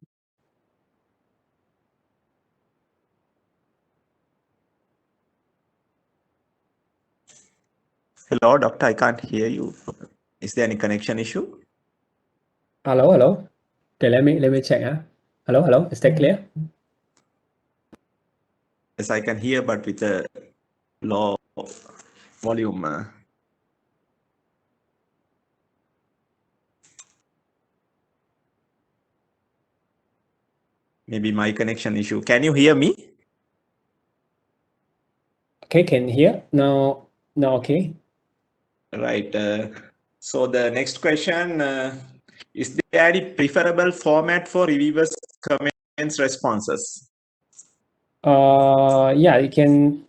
Hello, Doctor, I can't hear you. Is there any connection issue? Hello. Okay, let me check. Hello. Is that clear? Yes, I can hear, but with a low volume. Maybe my connection issue. Can you hear me? Okay, can hear now. Okay. Right. So the next question, is there any preferable format for reviewers' comments responses? Yeah, you can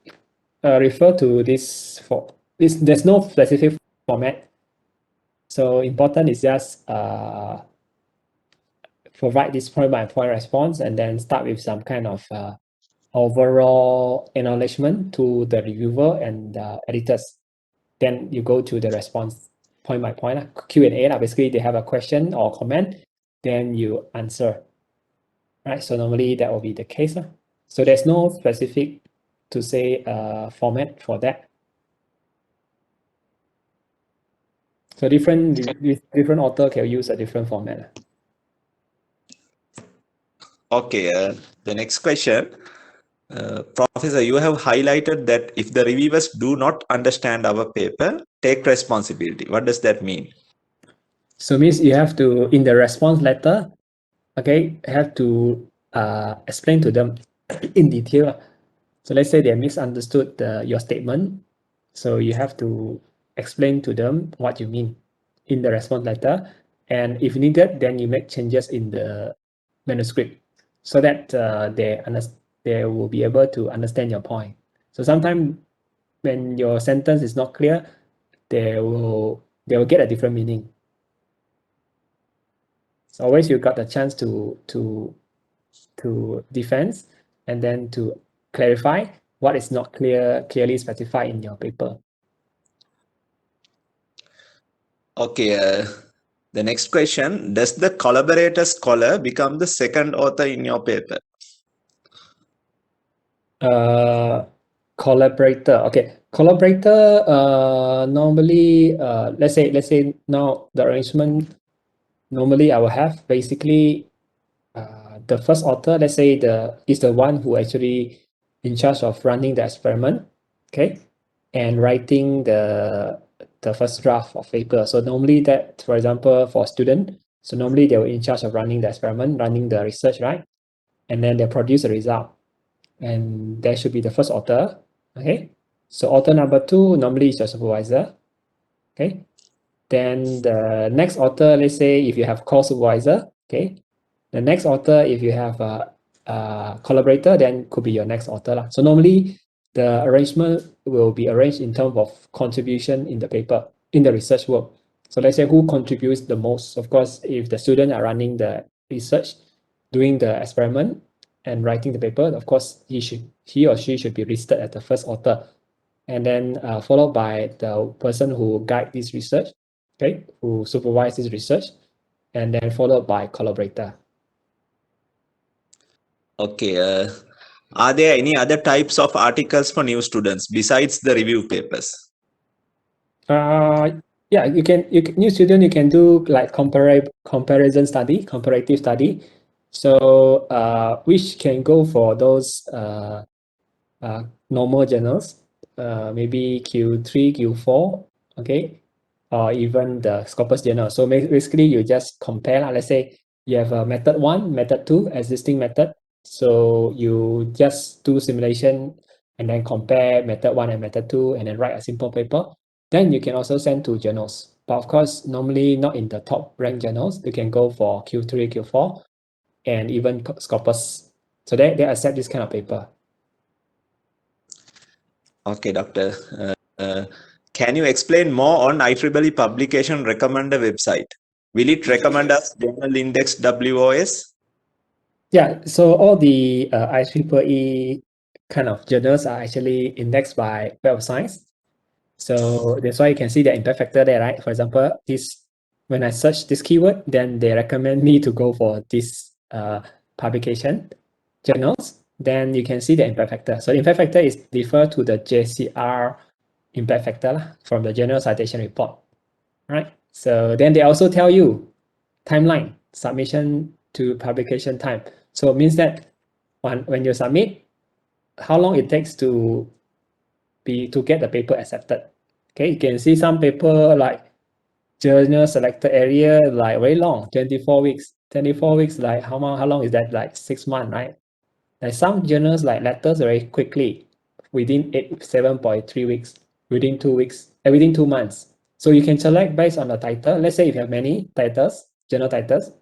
refer to this for this. There's no specific format. So important is just provide this point by point response and then start with some kind of overall acknowledgement to the reviewer and the editors. Then you go to the response point by point, Q&A. Basically, they have a question or comment, then you answer. Right, so normally that will be the case. So there's no specific to say format for that. So different author can use a different format. Okay, the next question. Professor, you have highlighted that if the reviewers do not understand our paper, take responsibility. What does that mean? So means you have to, in the response letter, okay, have to explain to them in detail. So let's say they misunderstood your statement. So you have to explain to them what you mean in the response letter. And if needed, then you make changes in the manuscript. so that they will be able to understand your point. So sometimes when your sentence is not clear, they will get a different meaning. So always you got the chance to defend and then to clarify what is not clearly specified in your paper. Okay, the next question, does the collaborator scholar become the second author in your paper? Collaborator. Okay, collaborator. Normally, let's say now the arrangement. Normally, I will have basically the first author. Let's say is the one who actually in charge of running the experiment. Okay, and writing the first draft of paper. So normally that, for example, for student, so normally they were in charge of running the experiment, running the research, right? And then they produce a result, and there should be the first author. Okay, so author number 2 normally is your supervisor. Okay, then the next author, let's say if you have co-supervisor, okay, the next author, if you have a collaborator, then could be your next author lah. So normally the arrangement will be arranged in terms of contribution in the paper, in the research work. So let's say who contributes the most. Of course, if the student are running the research, doing the experiment and writing the paper, of course he or she should be listed as the first author, and then followed by the person who guide this research, okay, who supervise this research, and then followed by collaborator. Okay, are there any other types of articles for new students besides the review papers? Yeah, you can new student, you can do like comparison study, comparative study. So which can go for those normal journals, maybe Q3, Q4, okay, or even the Scopus journal. So basically you just compare lah. Let's say you have a method 1, method 2, existing method. So you just do simulation and then compare method 1 and method 2 and then write a simple paper. Then you can also send to journals. But of course, normally not in the top ranked journals. You can go for Q3, Q4, and even Scopus. So they accept this kind of paper. Okay, Doctor. Can you explain more on IEEE publication recommender website? Will it recommend us journal index WOS? Yeah, so all the IEEE kind of journals are actually indexed by Web of Science. So that's why you can see the impact factor there, right? For example, when I search this keyword, then they recommend me to go for this publication journals. Then you can see the impact factor. So the impact factor is refer to the JCR impact factor from the Journal Citation Report, right? So then they also tell you timeline, submission to publication time. So it means that when you submit, how long it takes to get the paper accepted. Okay, you can see some paper like journal selected area like very long, 24 weeks. 24 weeks, like how long is that? Like 6 months, right? Like some journals like letters very quickly, within 7.3 weeks, within 2 weeks, within 2 months. So you can select based on the title. Let's say if you have many titles, journal titles,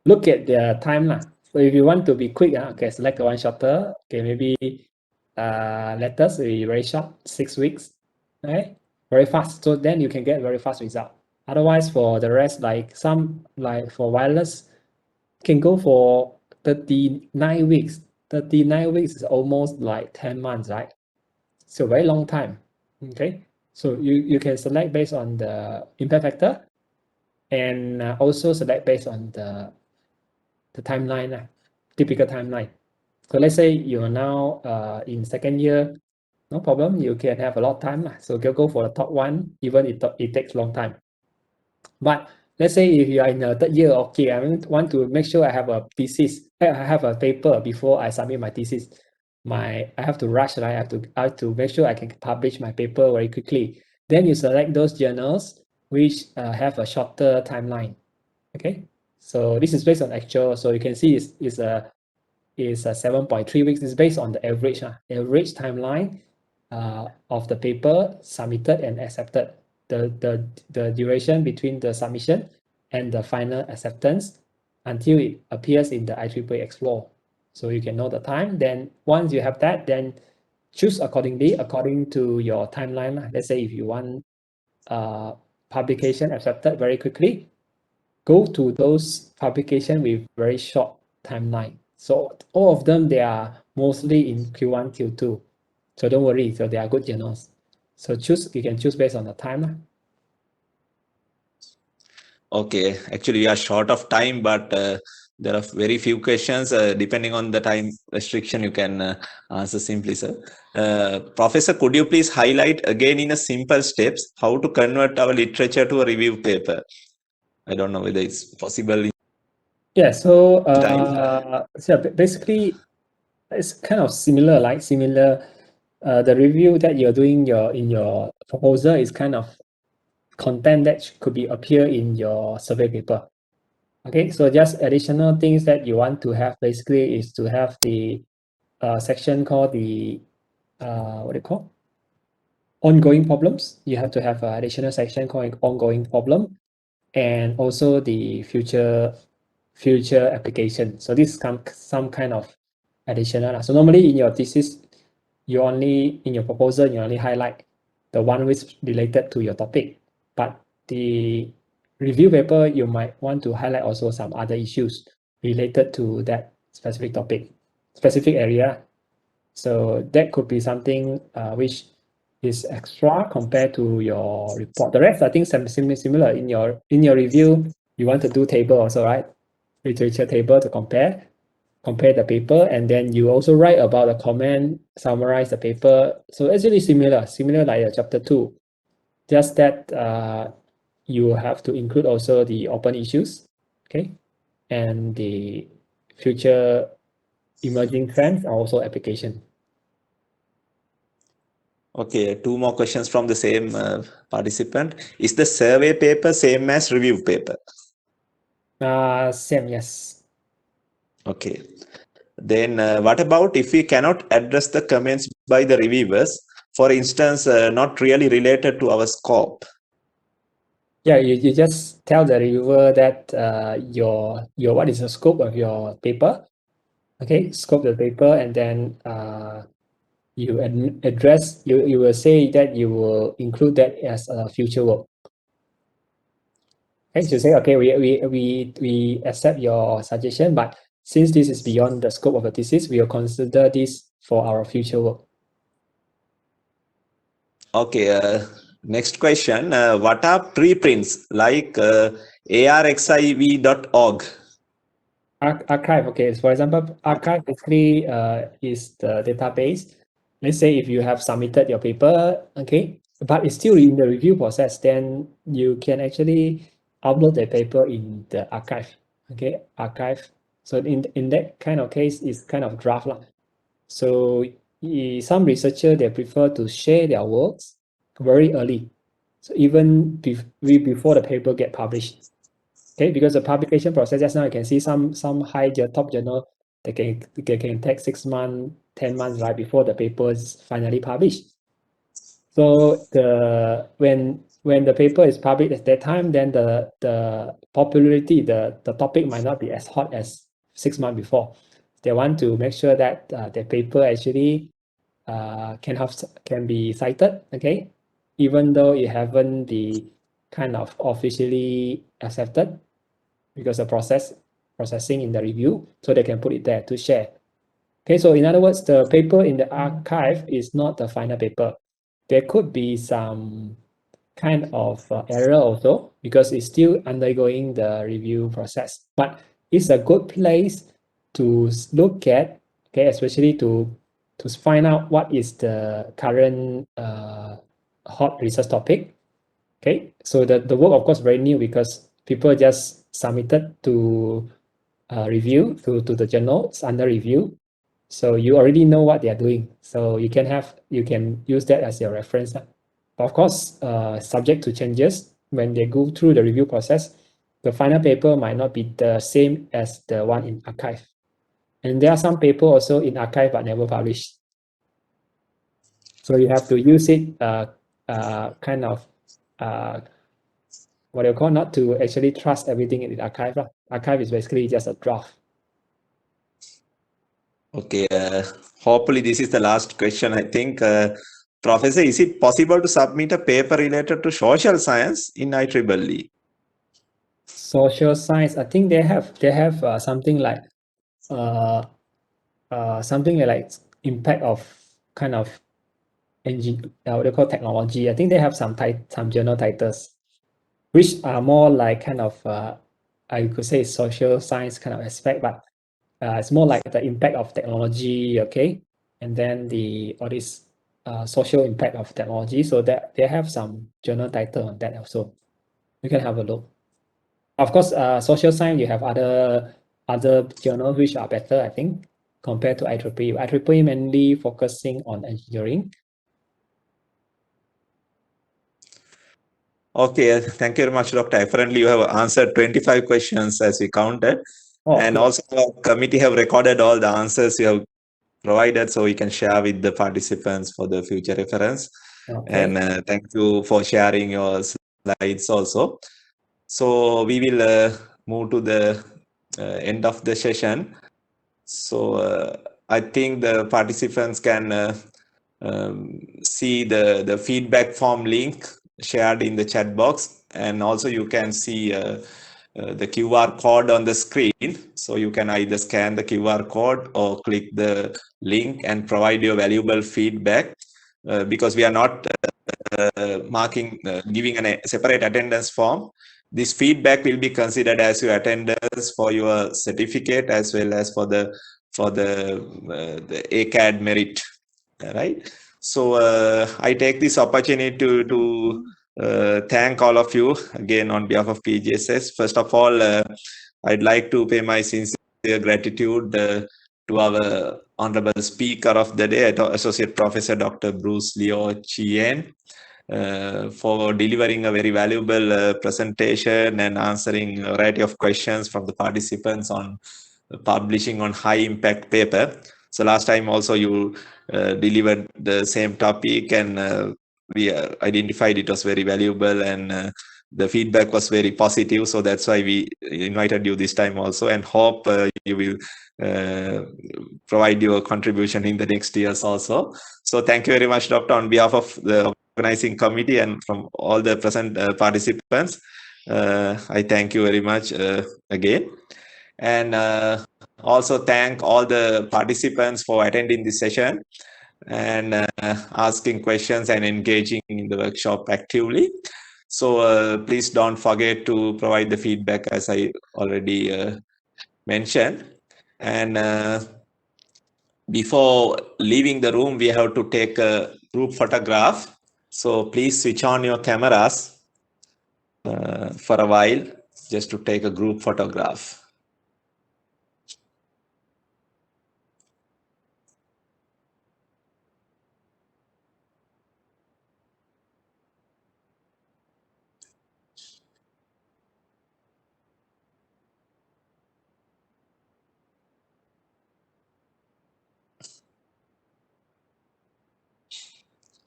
look at their time lah. So if you want to be quick, okay, select one shorter. Okay, maybe letters will be very short, 6 weeks, right? Very fast. So then you can get very fast result. Otherwise, for the rest, like some like for wireless, can go for 39 weeks. 39 weeks is almost like 10 months, right? So very long time. Okay. So you can select based on the impact factor, and also select based on the timeline, typical timeline. So let's say you're now in second year, no problem, you can have a lot of time. So go for the top one, even it takes long time. But let's say if you are in the third year, okay, I want to make sure I have a thesis, I have a paper before I submit my thesis. I have to rush, right? I have to make sure I can publish my paper very quickly. Then you select those journals which have a shorter timeline. Okay, so this is based on actual. So you can see is a 7.3 weeks. It's based on the average timeline of the paper submitted and accepted. The duration between the submission and the final acceptance until it appears in the IEEE Explore. So you can know the time. Then once you have that, then choose accordingly according to your timeline. Let's say if you want publication accepted very quickly, go to those publication with very short timeline. So all of them, they are mostly in Q1, Q2. So don't worry, so they are good journals. So you can choose based on the time. Okay, actually we are short of time, but there are very few questions. Depending on the time restriction, you can answer simply, sir. Professor, could you please highlight again in a simple steps how to convert our literature to a review paper? I don't know whether it's possible. Yeah, so basically it's kind of similar, the review that you're doing in your proposal is kind of content that could be appear in your survey paper. Okay, so just additional things that you want to have basically is to have the section called the what do you call ongoing problems. You have to have an additional section called ongoing problem, and also the future application. So this is some kind of additional. So normally in your thesis, in your proposal, you only highlight the one which related to your topic. But the review paper, you might want to highlight also some other issues related to that specific topic, specific area. So that could be something which is extra compared to your report. The rest, I think, similar in your review. You want to do table also, right? Literature table to compare the paper, and then you also write about the comment, summarize the paper. So actually similar like chapter 2, just that you have to include also the open issues, okay, and the future emerging trends are also application. Okay, two more questions from the same participant. Is the survey paper same as review paper? Same, yes. Okay. Then what about if we cannot address the comments by the reviewers, for instance, not really related to our scope? Yeah, you just tell the reviewer that your what is the scope of your paper, okay, scope of the paper, and then you address, you will say that you will include that as a future work. Okay, so say, okay, we accept your suggestion, but since this is beyond the scope of the thesis, we will consider this for our future work. Okay, next question. What are preprints like arxiv.org? Archive, okay. So for example, archive basically is the database. Let's say if you have submitted your paper, okay, but it's still in the review process, then you can actually upload the paper in the archive, okay, archive. So in that kind of case, it's kind of draft lah. So some researcher, they prefer to share their works very early. So even before the paper get published. Okay, because the publication process, just now you can see some top journal, they can take 6 months, 10 months, right, before the paper is finally published. So when the paper is published at that time, then the popularity, the topic might not be as hot as 6 months before. They want to make sure that the paper actually can be cited, okay, even though it haven't be kind of officially accepted, because the processing in the review, so they can put it there to share. Okay, so in other words, the paper in the archive is not the final paper. There could be some kind of error also because it's still undergoing the review process. But it's a good place to look at, okay, especially to find out what is the current hot research topic. Okay, so the work, of course, very new because people just submitted to review to the journal. It's under review, so you already know what they are doing. So you can use that as your reference. But of course, subject to changes when they go through the review process. The final paper might not be the same as the one in archive, and there are some paper also in archive but never published. So you have to use it kind of what you call, not to actually trust everything in the archive. Archive is basically just a draft. Okay, hopefully this is the last question, I think. Professor, is it possible to submit a paper related to social science in IEEE? Social science, I think they have something like impact of kind of what they call technology. I think they have some journal titles, which are more like kind of I could say social science kind of aspect, but it's more like the impact of technology, okay, and then all this social impact of technology. So that they have some journal title on that also. You can have a look. Of course, social science, you have other journals which are better, I think, compared to IEEE. IEEE mainly focusing on engineering. Okay, thank you very much, Dr. Apparently, you have answered 25 questions as we counted. And Good. also, our committee have recorded all the answers you have provided, so we can share with the participants for the future reference. Okay. And thank you for sharing your slides also. So we will move to the end of the session. So I think the participants can see the feedback form link shared in the chat box, and also you can see the QR code on the screen. So you can either scan the QR code or click the link and provide your valuable feedback, because we are not giving a separate attendance form. This feedback will be considered as your attendance for your certificate as well as for the the ACAD merit, right? So I take this opportunity to thank all of you again on behalf of PGSS. First of all, I'd like to pay my sincere gratitude to our honorable speaker of the day, Associate Professor Dr. Bruce Leo Chien, for delivering a very valuable presentation and answering a variety of questions from the participants on publishing on high impact paper. So last time also you delivered the same topic, and we identified it was very valuable, and the feedback was very positive. So that's why we invited you this time also, and hope you will provide your contribution in the next years also. So thank you very much, Doctor, on behalf of the organizing committee and from all the present participants. I thank you very much again. And also thank all the participants for attending this session and asking questions and engaging in the workshop actively. So please don't forget to provide the feedback as I already mentioned. And before leaving the room, we have to take a group photograph. So please switch on your cameras for a while just to take a group photograph.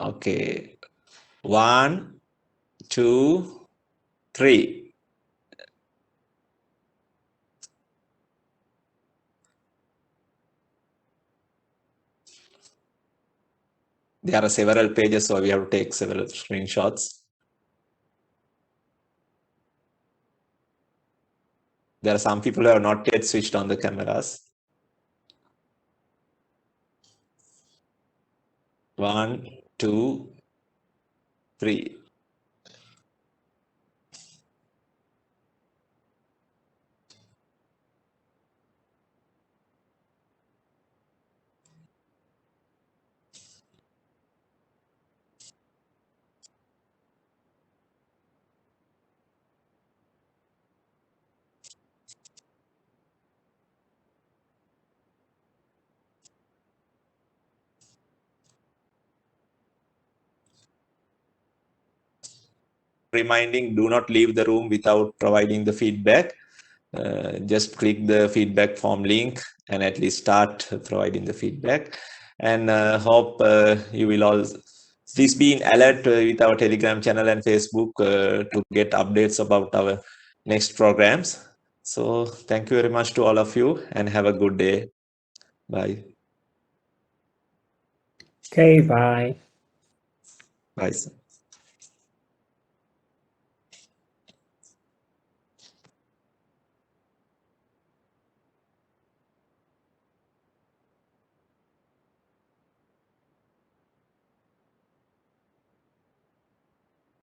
Okay, 1, 2, 3. There are several pages, so we have to take several screenshots. There are some people who have not yet switched on the cameras. 1, 2, 3. Reminding, do not leave the room without providing the feedback. Just click the feedback form link and at least start providing the feedback. And hope you will all please be in alert with our Telegram channel and Facebook to get updates about our next programs. So thank you very much to all of you and have a good day. Bye. Okay, bye. Bye. Sir.